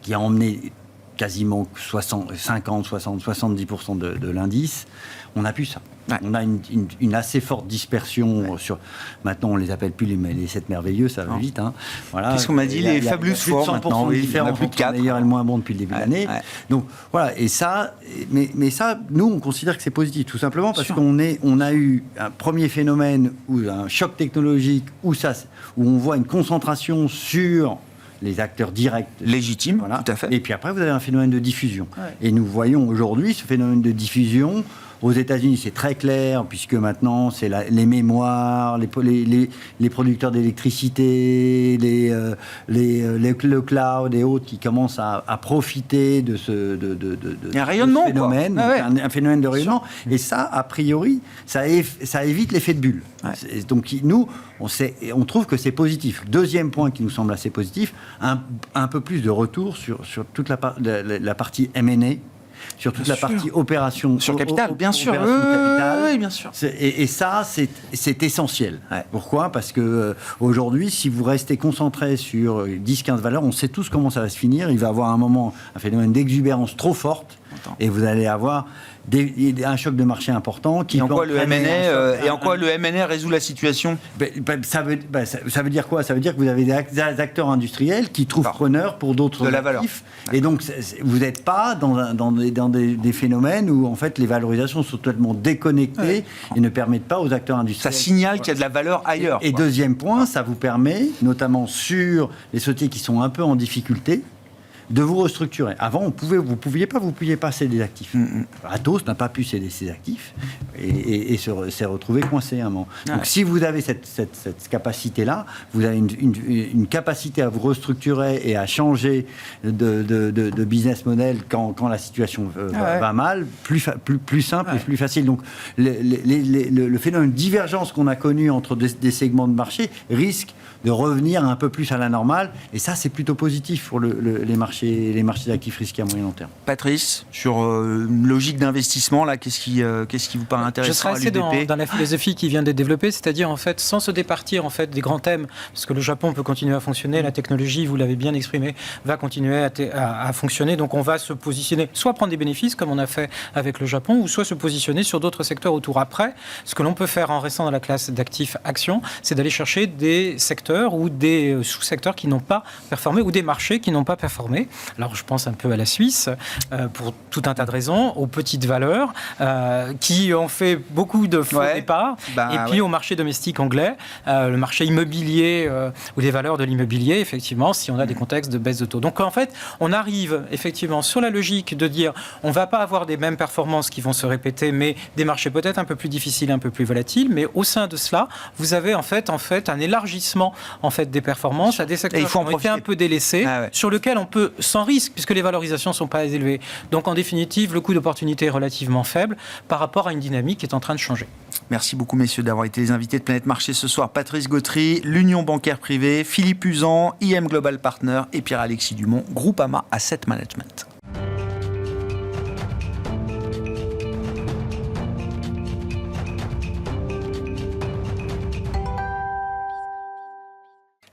qui a emmené quasiment 50, 60, 70% de l'indice. On n'a plus ça. Ouais. On a une assez forte dispersion sur... Maintenant, on ne les appelle plus les 7 merveilleux, ça va vite. Voilà. Qu'est-ce qu'on m'a dit, les Fabulous Four maintenant? Il y en a plus de 4. Le meilleur et le moins bon depuis le début de l'année. Ouais. Donc, voilà. Et ça, mais ça, nous, on considère que c'est positif, tout simplement parce qu'on a eu un premier phénomène, ou un choc technologique, où on voit une concentration sur... les acteurs directs. Légitimes, tout à fait. Et puis après, vous avez un phénomène de diffusion. Ouais. Et nous voyons aujourd'hui ce phénomène de diffusion Aux États-Unis, c'est très clair, puisque maintenant, c'est les mémoires, les producteurs d'électricité, le cloud et autres qui commencent à profiter de ce un rayonnement, phénomène, un phénomène de rayonnement. Et ça, a priori, ça évite l'effet de bulle. Ouais. Donc, nous, on trouve que c'est positif. Deuxième point qui nous semble assez positif, un peu plus de retour sur toute la partie M&A, sur toute la partie opération sur capital, bien sûr. Oui, bien sûr. Et ça, c'est essentiel. Ouais. Pourquoi ? Parce que aujourd'hui, si vous restez concentré sur 10-15 valeurs, on sait tous comment ça va se finir. Il va y avoir un phénomène d'exubérance trop forte, et vous allez avoir un choc de marché important. Et en quoi le M&A résout la situation ? Ça veut dire quoi ? Ça veut dire que vous avez des acteurs industriels qui trouvent preneurs pour d'autres actifs. Et donc, vous n'êtes pas dans des phénomènes où, en fait, les valorisations sont totalement déconnectées et ne permettent pas aux acteurs industriels... Ça signale qu'il y a de la valeur ailleurs. Et deuxième point, ça vous permet, notamment sur les sociétés qui sont un peu en difficulté, de vous restructurer. Avant, vous ne pouviez pas céder des actifs. Atos n'a pas pu céder ses actifs et s'est retrouvé coincé à un moment. Donc, si vous avez cette capacité-là, vous avez une capacité à vous restructurer et à changer de business model quand la situation va mal, plus simple et plus facile. Donc, le phénomène de divergence qu'on a connu entre des segments de marché risque de revenir un peu plus à la normale. Et ça, c'est plutôt positif pour les marchés d'actifs risqués à moyen long terme. Patrice, sur une logique d'investissement, là, qu'est-ce qui vous paraît intéressant à l'UBP ? Je serais assez dans la philosophie qui vient d'être développée, c'est-à-dire en fait, sans se départir en fait des grands thèmes, parce que le Japon peut continuer à fonctionner, la technologie, vous l'avez bien exprimé, va continuer à fonctionner. Donc on va se positionner, soit prendre des bénéfices comme on a fait avec le Japon, ou soit se positionner sur d'autres secteurs autour. Après, ce que l'on peut faire en restant dans la classe d'actifs actions, c'est d'aller chercher des secteurs ou des sous-secteurs qui n'ont pas performé ou des marchés qui n'ont pas performé. Alors je pense un peu à la Suisse pour tout un tas de raisons, aux petites valeurs qui ont fait beaucoup de faux départs et puis au marché domestique anglais, le marché immobilier ou des valeurs de l'immobilier, effectivement, si on a des contextes de baisse de taux. Donc en fait, on arrive effectivement sur la logique de dire on ne va pas avoir des mêmes performances qui vont se répéter, mais des marchés peut-être un peu plus difficiles, un peu plus volatiles, mais au sein de cela, vous avez en fait un élargissement des performances à des secteurs qui ont été un peu délaissés, sur lesquels on peut, sans risque, puisque les valorisations ne sont pas élevées. Donc en définitive, le coût d'opportunité est relativement faible par rapport à une dynamique qui est en train de changer. Merci beaucoup messieurs d'avoir été les invités de Planète Marché ce soir. Patrice Gautry, l'Union bancaire privée, Philippe Usan, IM Global Partner et Pierre-Alexis Dumont, Groupama Asset Management.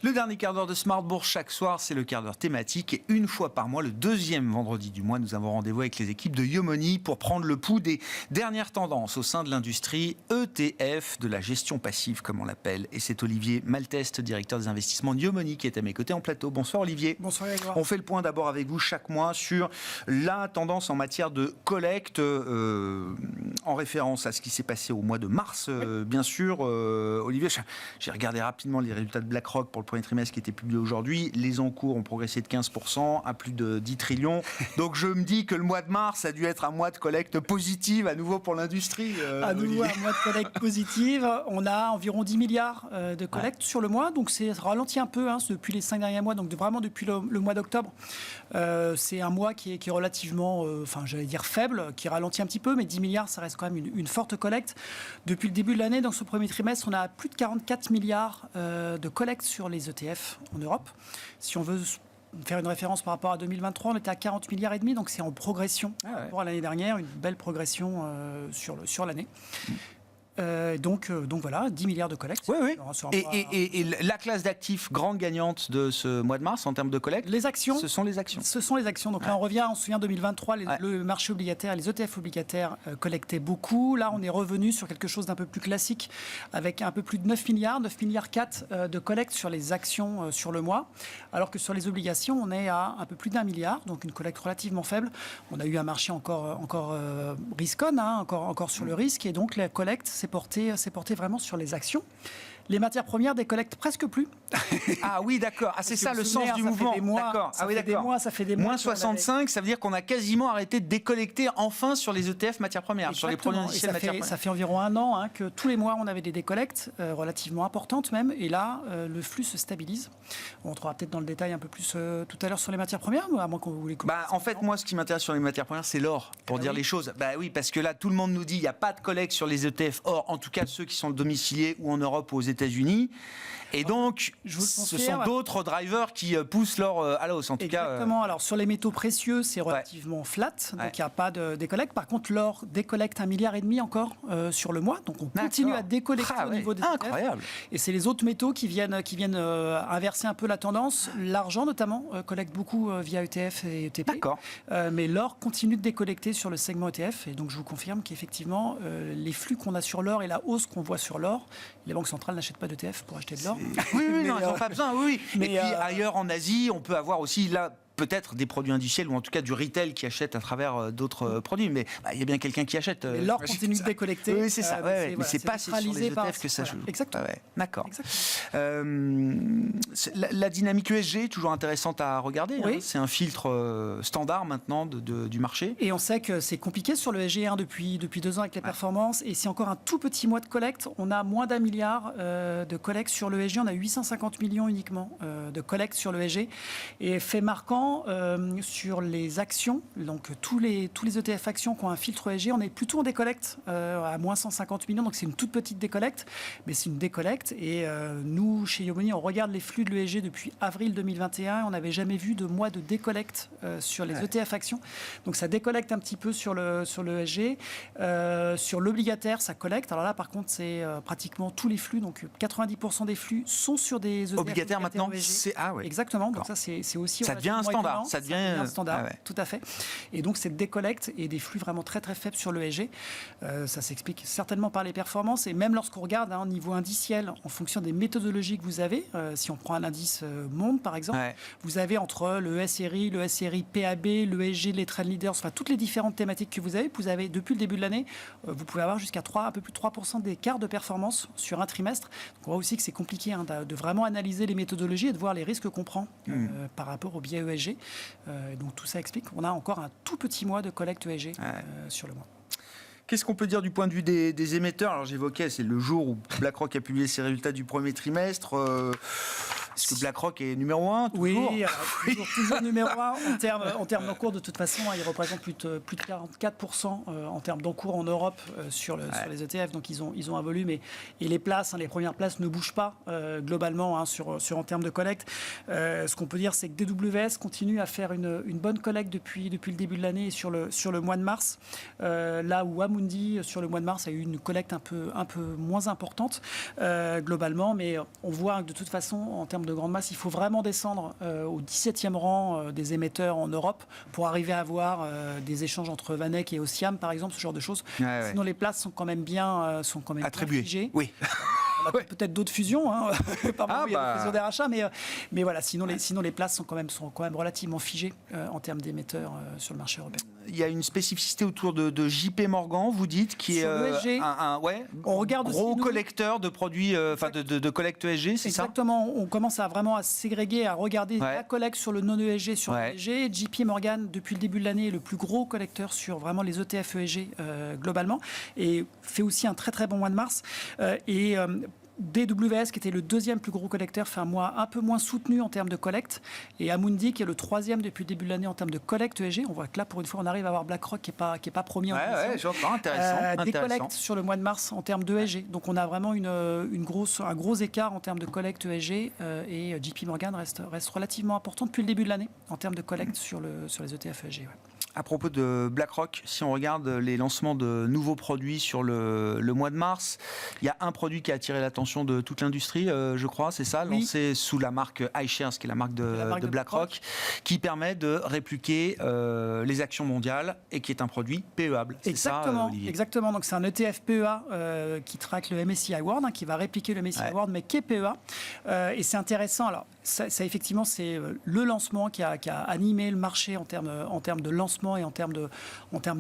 Le dernier quart d'heure de Smart Bourse chaque soir, c'est le quart d'heure thématique. Et une fois par mois, le deuxième vendredi du mois, nous avons rendez-vous avec les équipes de Yomoni pour prendre le pouls des dernières tendances au sein de l'industrie ETF, de la gestion passive comme on l'appelle. Et c'est Olivier Malteste, directeur des investissements de Yomoni, qui est à mes côtés en plateau. Bonsoir Olivier. Bonsoir Grégoire. On fait le point d'abord avec vous chaque mois sur la tendance en matière de collecte, en référence à ce qui s'est passé au mois de mars, bien sûr. Olivier, j'ai regardé rapidement les résultats de BlackRock pour le premier trimestre qui était publié aujourd'hui. Les encours ont progressé de 15% à plus de 10 trillions. Donc je me dis que le mois de mars a dû être un mois de collecte positive à nouveau pour l'industrie. À nouveau un mois de collecte positive. On a environ 10 milliards de collecte sur le mois. Donc c'est ralenti un peu depuis les 5 derniers mois. Donc vraiment depuis le mois d'octobre. C'est un mois qui est relativement, j'allais dire faible, qui ralentit un petit peu. Mais 10 milliards, ça reste quand même une forte collecte. Depuis le début de l'année, dans ce premier trimestre, on a plus de 44 milliards de collecte sur les ETF en Europe. Si on veut faire une référence par rapport à 2023, on était à 40 milliards et demi, donc c'est en progression par rapport à l'année dernière, une belle progression sur l'année. Donc voilà, 10 milliards de collecte. Oui. Et la classe d'actifs grande gagnante de ce mois de mars en termes de collecte, les actions. Ce sont les actions. Ce sont les actions. Donc là, on se souvient 2023, le marché obligataire, les ETF obligataires collectaient beaucoup. Là, on est revenu sur quelque chose d'un peu plus classique avec un peu plus de 9 milliards 4 de collecte sur les actions sur le mois. Alors que sur les obligations, on est à un peu plus d'1 milliard, donc une collecte relativement faible. On a eu un marché encore risk-on, encore sur le risque. Et donc, la collecte s'est porté vraiment sur les actions. Les matières premières décollectent presque plus Ah oui, d'accord. Ah, c'est ça le sens du mouvement. D'accord. Ah oui, d'accord. Ça fait des mois. Moins 65, ça veut dire qu'on a quasiment arrêté de décollecter enfin sur les ETF matières premières, sur les produits indiciels matières premières. Ça fait environ un an que tous les mois, on avait des décollectes relativement importantes même. Et là, le flux se stabilise. On rentrera peut-être dans le détail un peu plus tout à l'heure sur les matières premières, à moins qu'on voulait commencer. En fait, moi, ce qui m'intéresse sur les matières premières, c'est l'or, pour dire les choses. Oui, parce que là, tout le monde nous dit qu'il n'y a pas de collecte sur les ETF or, en tout cas ceux qui sont domiciliés ou en Europe ou aux États-Unis. Et donc, ce sont d'autres drivers qui poussent l'or à la hausse, en tout cas. Exactement. Alors, sur les métaux précieux, c'est relativement flat, donc il n'y a pas de décollecte. Par contre, l'or décollecte 1,5 milliard encore sur le mois. Donc, on continue à décollecter au niveau des ETF. Incroyable. Et c'est les autres métaux qui viennent inverser un peu la tendance. L'argent, notamment, collecte beaucoup via ETF et ETP. D'accord. Mais l'or continue de décollecter sur le segment ETF. Et donc, je vous confirme qu'effectivement, les flux qu'on a sur l'or et la hausse qu'on voit sur l'or, les banques centrales n'achètent pas d'ETF pour acheter de l'or. Oui, non, ils n'ont pas besoin, oui. Mais et puis ailleurs en Asie, on peut avoir aussi là peut-être des produits indiciels ou en tout cas du retail qui achète à travers d'autres produits, mais il y a bien quelqu'un qui achète. L'or continue de décollecter. Oui, c'est ça. Mais c'est pas sur les ETF que ça joue. Exactement. D'accord. La dynamique ESG est toujours intéressante à regarder. Oui. C'est un filtre standard maintenant du marché. Et on sait que c'est compliqué sur le ESG depuis 2 ans avec les performances. Et c'est encore un tout petit mois de collecte. On a moins d'1 milliard de collecte sur le ESG. On a 850 millions uniquement de collecte sur le ESG. Et fait marquant, sur les actions, donc tous les ETF actions qui ont un filtre ESG, on est plutôt en décollecte à moins 150 millions, donc c'est une toute petite décollecte, mais c'est une décollecte. Et nous, chez Yomoni, on regarde les flux de l'ESG depuis avril 2021, on n'avait jamais vu de mois de décollecte sur les ETF actions. Donc ça décollecte un petit peu sur le ESG. Sur l'obligataire, ça collecte. Alors là, par contre, c'est pratiquement tous les flux, donc 90% des flux sont sur des ETF obligataires maintenant. ESG. Exactement, donc ça c'est aussi... Ça devient un standard. Ça devient un standard, tout à fait. Et donc, cette décollecte et des flux vraiment très, très faibles sur l'ESG, ça s'explique certainement par les performances. Et même lorsqu'on regarde au niveau indiciel, en fonction des méthodologies que vous avez, si on prend un indice monde, par exemple, vous avez entre le SRI PAB, le ESG, les trend leaders, enfin, toutes les différentes thématiques que vous avez depuis le début de l'année, vous pouvez avoir jusqu'à un peu plus de 3% d'écart de performance sur un trimestre. Donc, on voit aussi que c'est compliqué de vraiment analyser les méthodologies et de voir les risques qu'on prend par rapport au biais ESG. Donc tout ça explique qu'on a encore un tout petit mois de collecte ESG sur le mois. Qu'est-ce qu'on peut dire du point de vue des émetteurs ? Alors j'évoquais, c'est le jour où BlackRock a publié ses résultats du premier trimestre. Est-ce que BlackRock est numéro 1 toujours ? Oui, toujours numéro 1 en termes d'encours. De toute façon, il représente plus de 44% en termes d'encours en Europe sur les ETF. Donc ils ont un volume et les places, les premières places ne bougent pas globalement en termes de collecte. Ce qu'on peut dire, c'est que DWS continue à faire une bonne collecte depuis le début de l'année sur le mois de mars. Là où Amundi, sur le mois de mars, a eu une collecte un peu moins importante globalement. Mais on voit que de toute façon, en termes de grande masse, il faut vraiment descendre au 17e rang des émetteurs en Europe pour arriver à avoir des échanges entre Vanek et Ociam, par exemple, ce genre de choses. Sinon, les places sont quand même bien attribuées. Figées. Oui. On a peut-être d'autres fusions, il y a des fusions des rachats, mais voilà, sinon les places sont quand même relativement figées en termes d'émetteurs sur le marché européen. Il y a une spécificité autour de JP Morgan, vous dites, qui est un gros collecteur de produits, de collecte ESG, c'est ça ? Exactement, on commence vraiment à ségréguer, à regarder la collecte sur le non-ESG, sur l'ESG. JP Morgan, depuis le début de l'année, est le plus gros collecteur sur vraiment les ETF ESG globalement, et fait aussi un très très bon mois de mars. DWS, qui était le deuxième plus gros collecteur, fait un mois un peu moins soutenu en termes de collecte. Et Amundi, qui est le troisième depuis le début de l'année en termes de collecte ESG. On voit que là, pour une fois, on arrive à avoir BlackRock qui est pas premier en j'entends, intéressant. Des collectes sur le mois de mars en termes d'ESG. Donc, on a vraiment un gros écart en termes de collecte ESG. Et JP Morgan reste relativement important depuis le début de l'année en termes de collecte sur les ETF ESG. À propos de BlackRock, si on regarde les lancements de nouveaux produits sur le mois de mars, il y a un produit qui a attiré l'attention de toute l'industrie, je crois, c'est ça, lancé sous la marque iShares, qui est la marque de BlackRock, qui permet de répliquer les actions mondiales et qui est un produit PEable. Exactement, exactement. Donc c'est un ETF PEA qui traque le MSCI World, qui va répliquer le MSCI World, mais qui est PEA. Et c'est intéressant. Alors, ça effectivement, c'est le lancement qui a animé le marché en termes de lancement et en termes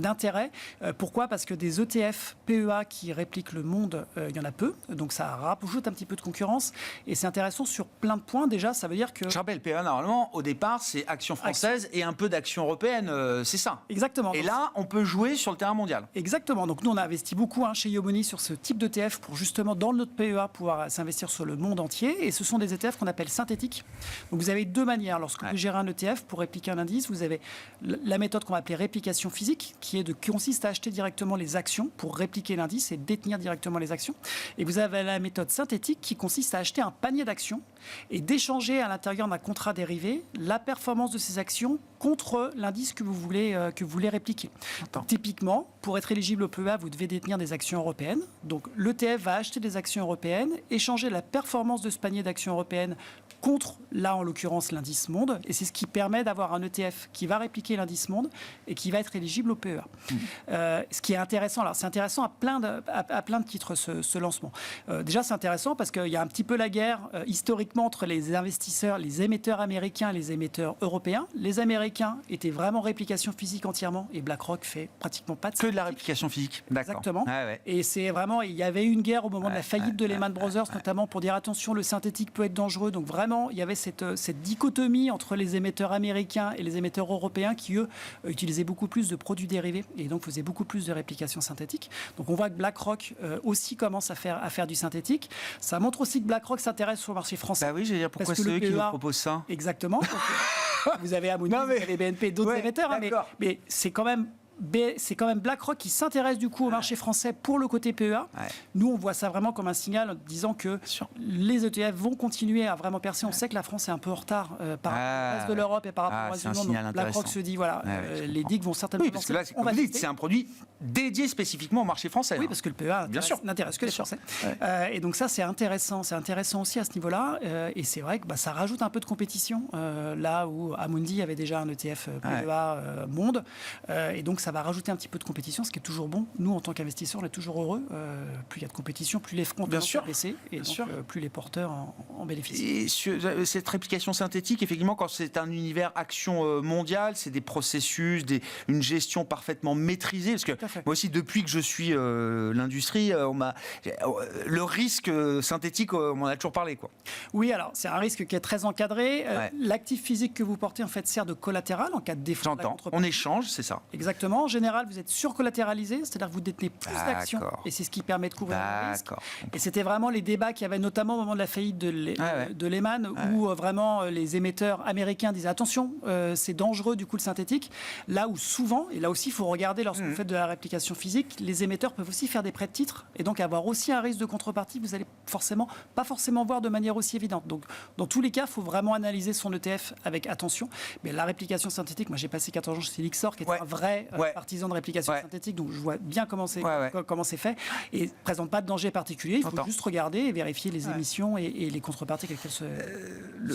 d'intérêt. Pourquoi ? Parce que des ETF PEA qui répliquent le monde, il y en a peu. Donc ça rajoute un petit peu de concurrence. Et c'est intéressant sur plein de points. Déjà, ça veut dire que... Je rappelle, PEA, normalement, au départ, c'est actions françaises et un peu d'actions européennes. C'est ça. Exactement. Et là, on peut jouer sur le terrain mondial. Exactement. Donc nous, on a investi beaucoup chez Yomoni sur ce type d'ETF pour justement, dans notre PEA, pouvoir s'investir sur le monde entier. Et ce sont des ETF qu'on appelle synthétiques. Donc vous avez deux manières. Lorsque vous gérez un ETF pour répliquer un indice, vous avez la méthode qu'on va appeler réplication physique, qui consiste à acheter directement les actions pour répliquer l'indice et détenir directement les actions. Et vous avez la méthode synthétique qui consiste à acheter un panier d'actions et d'échanger à l'intérieur d'un contrat dérivé la performance de ces actions contre l'indice que vous voulez répliquer. Donc, typiquement, pour être éligible au PEA, vous devez détenir des actions européennes. Donc l'ETF va acheter des actions européennes, échanger la performance de ce panier d'actions européennes contre, là en l'occurrence, l'indice monde. Et c'est ce qui permet d'avoir un ETF qui va répliquer l'indice monde et qui va être éligible au PEA. Ce qui est intéressant, alors c'est intéressant à plein de titres ce lancement. Déjà c'est intéressant parce qu'il y a un petit peu la guerre historiquement entre les investisseurs, les émetteurs américains et les émetteurs européens. Les Américains étaient vraiment réplication physique entièrement et BlackRock fait pratiquement pas de que de la réplication physique. D'accord. Exactement. Et c'est vraiment, il y avait eu une guerre au moment de la faillite de Lehman Brothers, notamment pour dire attention, le synthétique peut être dangereux. Donc vraiment, il y avait cette dichotomie entre les émetteurs américains et les émetteurs européens qui, eux, utilisaient beaucoup plus de produits dérivés et donc faisaient beaucoup plus de réplication synthétique. Donc on voit que BlackRock aussi commence à faire du synthétique. Ça montre aussi que BlackRock s'intéresse au marché français. Bah oui, j'allais dire pourquoi c'est eux qui nous proposent ça. Exactement. Donc, vous avez Amundi, vous avez BNP, d'autres émetteurs, mais c'est quand même BlackRock qui s'intéresse du coup au marché français pour le côté PEA. Nous, on voit ça vraiment comme un signal en disant que les ETF vont continuer à vraiment percer. On sait que la France est un peu en retard par rapport au reste de l'Europe et par rapport au reste du monde. Donc BlackRock se dit, voilà, les DIC vont certainement... Oui, parce que là, c'est un produit dédié spécifiquement au marché français. Oui, parce que le PEA n'intéresse que les Français. Et donc ça, c'est intéressant. C'est intéressant aussi à ce niveau-là. Et c'est vrai que ça rajoute un peu de compétition. Là où Amundi avait déjà un ETF PEA monde. Et donc, ça va rajouter un petit peu de compétition, ce qui est toujours bon. Nous, en tant qu'investisseurs, on est toujours heureux. Plus il y a de compétition, plus les fronts vont baisser et donc, plus les porteurs en bénéficient. Et sur cette réplication synthétique, effectivement, quand c'est un univers action mondiale, c'est des processus, une gestion parfaitement maîtrisée. Parce que moi aussi, depuis que je suis l'industrie, le risque synthétique, on m'en a toujours parlé, quoi. Oui, alors c'est un risque qui est très encadré. L'actif physique que vous portez, en fait, sert de collatéral en cas de défaut. J'entends. On échange, c'est ça. Exactement. En général, vous êtes surcollatéralisé, c'est-à-dire que vous détenez plus d'actions et c'est ce qui permet de couvrir le risque. Et c'était vraiment les débats qu'il y avait notamment au moment de la faillite de Lehman où vraiment les émetteurs américains disaient attention, c'est dangereux du coup le synthétique. Là où souvent, et là aussi il faut regarder lorsque vous faites de la réplication physique, les émetteurs peuvent aussi faire des prêts de titres et donc avoir aussi un risque de contrepartie que vous n'allez pas forcément voir de manière aussi évidente. Donc dans tous les cas, il faut vraiment analyser son ETF avec attention. Mais la réplication synthétique, moi j'ai passé 14 ans chez Lixor qui est un vrai partisan de réplication synthétique, donc je vois bien comment c'est fait et ne présente pas de danger particulier. Il faut juste regarder et vérifier les émissions et les contreparties qu'elles se...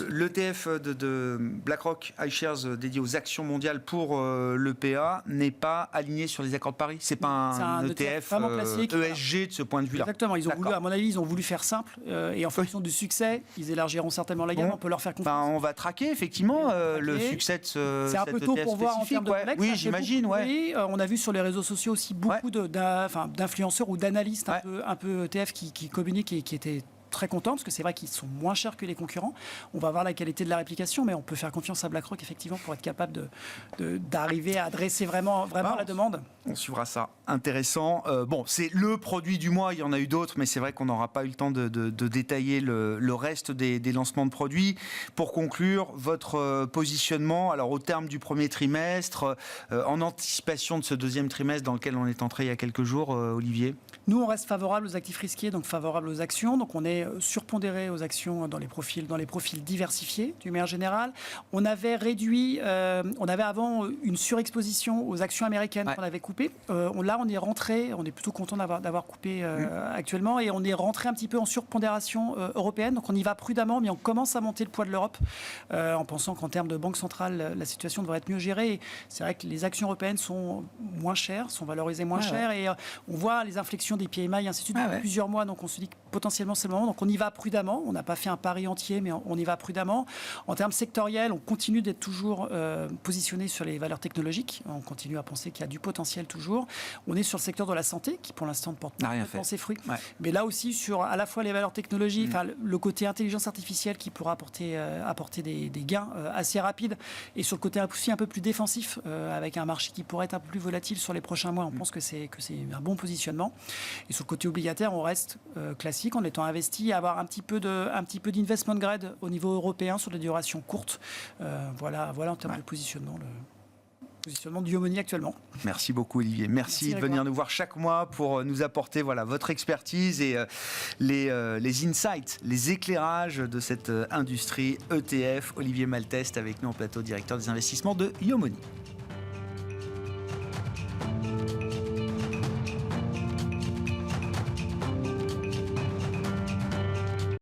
L'ETF de BlackRock iShares dédié aux actions mondiales pour l'EPA n'est pas aligné sur les accords de Paris. C'est pas un ETF vraiment classique, ESG de ce point de vue-là. Exactement. Ils ont voulu, à mon avis, ils ont voulu faire simple et en fonction du succès, ils élargiront certainement la gamme. On peut leur faire confiance. On va traquer effectivement le succès de ce C'est un peu tôt pour voir en termes de mecs. Oui, j'imagine. On a vu sur les réseaux sociaux aussi beaucoup d'influenceurs ou d'analystes un peu ETF qui communiquent et qui étaient très contents parce que c'est vrai qu'ils sont moins chers que les concurrents. On va voir la qualité de la réplication, mais on peut faire confiance à BlackRock effectivement pour être capable d'arriver à adresser vraiment la demande. On suivra ça. Intéressant. C'est le produit du mois. Il y en a eu d'autres, mais c'est vrai qu'on n'aura pas eu le temps de détailler le reste des lancements de produits. Pour conclure, votre positionnement, alors au terme du premier trimestre, en anticipation de ce deuxième trimestre dans lequel on est entré il y a quelques jours, Olivier? Nous, on reste favorable aux actifs risqués, donc favorable aux actions. Donc on est surpondéré aux actions dans les profils diversifiés, d'une manière générale. On avait réduit, on avait avant une surexposition aux actions américaines qu'on avait coupées. Là, on est rentré, on est plutôt content d'avoir coupé actuellement, et on est rentré un petit peu en surpondération européenne. Donc on y va prudemment, mais on commence à monter le poids de l'Europe en pensant qu'en termes de banque centrale, la situation devrait être mieux gérée. Et c'est vrai que les actions européennes sont moins chères, sont valorisées moins chères, et on voit les inflexions des PMI, ainsi de suite, depuis plusieurs mois. Donc on se dit que potentiellement c'est le moment. Donc on y va prudemment. On n'a pas fait un pari entier, mais on y va prudemment. En termes sectoriels, on continue d'être toujours positionné sur les valeurs technologiques. On continue à penser qu'il y a du potentiel toujours. On est sur le secteur de la santé, qui pour l'instant ne porte pas ses fruits. Ouais. Mais là aussi, sur à la fois les valeurs technologiques, le côté intelligence artificielle qui pourra apporter des gains assez rapides, et sur le côté aussi un peu plus défensif, avec un marché qui pourrait être un peu plus volatile sur les prochains mois. On pense que c'est un bon positionnement. Et sur le côté obligataire, on reste classique en étant investi, à avoir un petit peu d'investment grade au niveau européen sur des durations courtes. Voilà en termes de positionnement. Positionnement du Yomoni actuellement. Merci beaucoup Olivier. Merci de venir nous voir chaque mois pour nous apporter votre expertise et les insights, les éclairages de cette industrie ETF. Olivier Malteste avec nous en plateau, directeur des investissements de Yomoni.